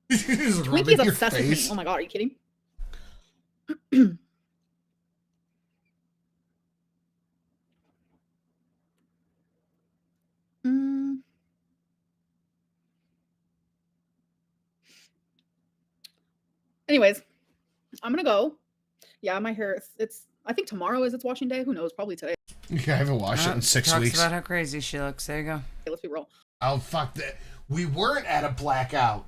Twinkie's obsessed with me. Oh my god, are you kidding? Anyways, I'm gonna go. Yeah, my hair, it's I think tomorrow is its washing day. Who knows? Probably today. Yeah, I haven't washed it in 6 talks weeks. About how crazy she looks. There you go. Okay, let's be real. Oh, fuck that. We weren't at a blackout.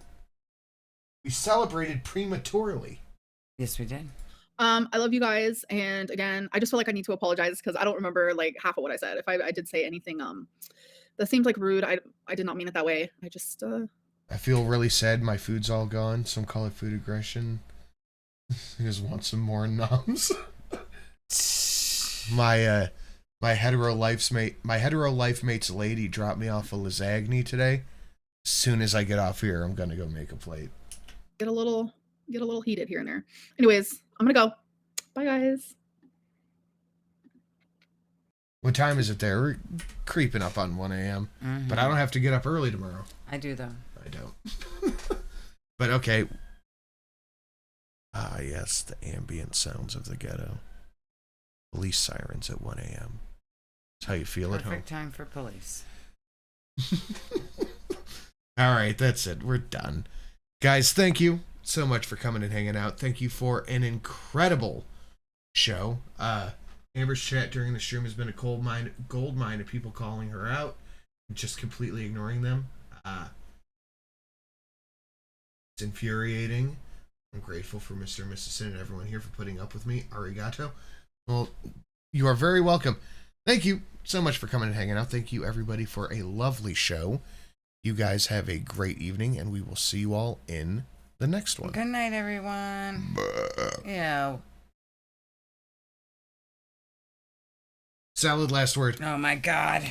We celebrated prematurely. Yes, we did. I love you guys, and again, I just feel like I need to apologize because I don't remember like half of what I said. If I did say anything that seems like rude, I did not mean it that way. I just I feel really sad. My food's all gone. Some call it food aggression. I just want some more noms. My hetero life mate's lady dropped me off a lasagna today. As soon as I get off here, I'm gonna go make a plate. get a little heated here and there. Anyways, I'm gonna go. Bye, guys. What time is it there? We're creeping up on 1 a.m. Mm-hmm. But I don't have to get up early tomorrow. I do, though. I don't. But okay. Ah, yes, the ambient sounds of the ghetto. Police sirens at 1 a.m. That's how you feel at home. Perfect time for police. All right, that's it. We're done. Guys, thank you so much for coming and hanging out. Thank you for an incredible show. Amber's chat during the stream has been a gold mine of people calling her out and just completely ignoring them. It's infuriating. I'm grateful for Mr. and Mrs. Sin and everyone here for putting up with me. Arigato. Well, you are very welcome. Thank you so much for coming and hanging out. Thank you, everybody, for a lovely show. You guys have a great evening, and we will see you all in the next one. Good night, everyone. Yeah. Salad, last word. Oh, my God.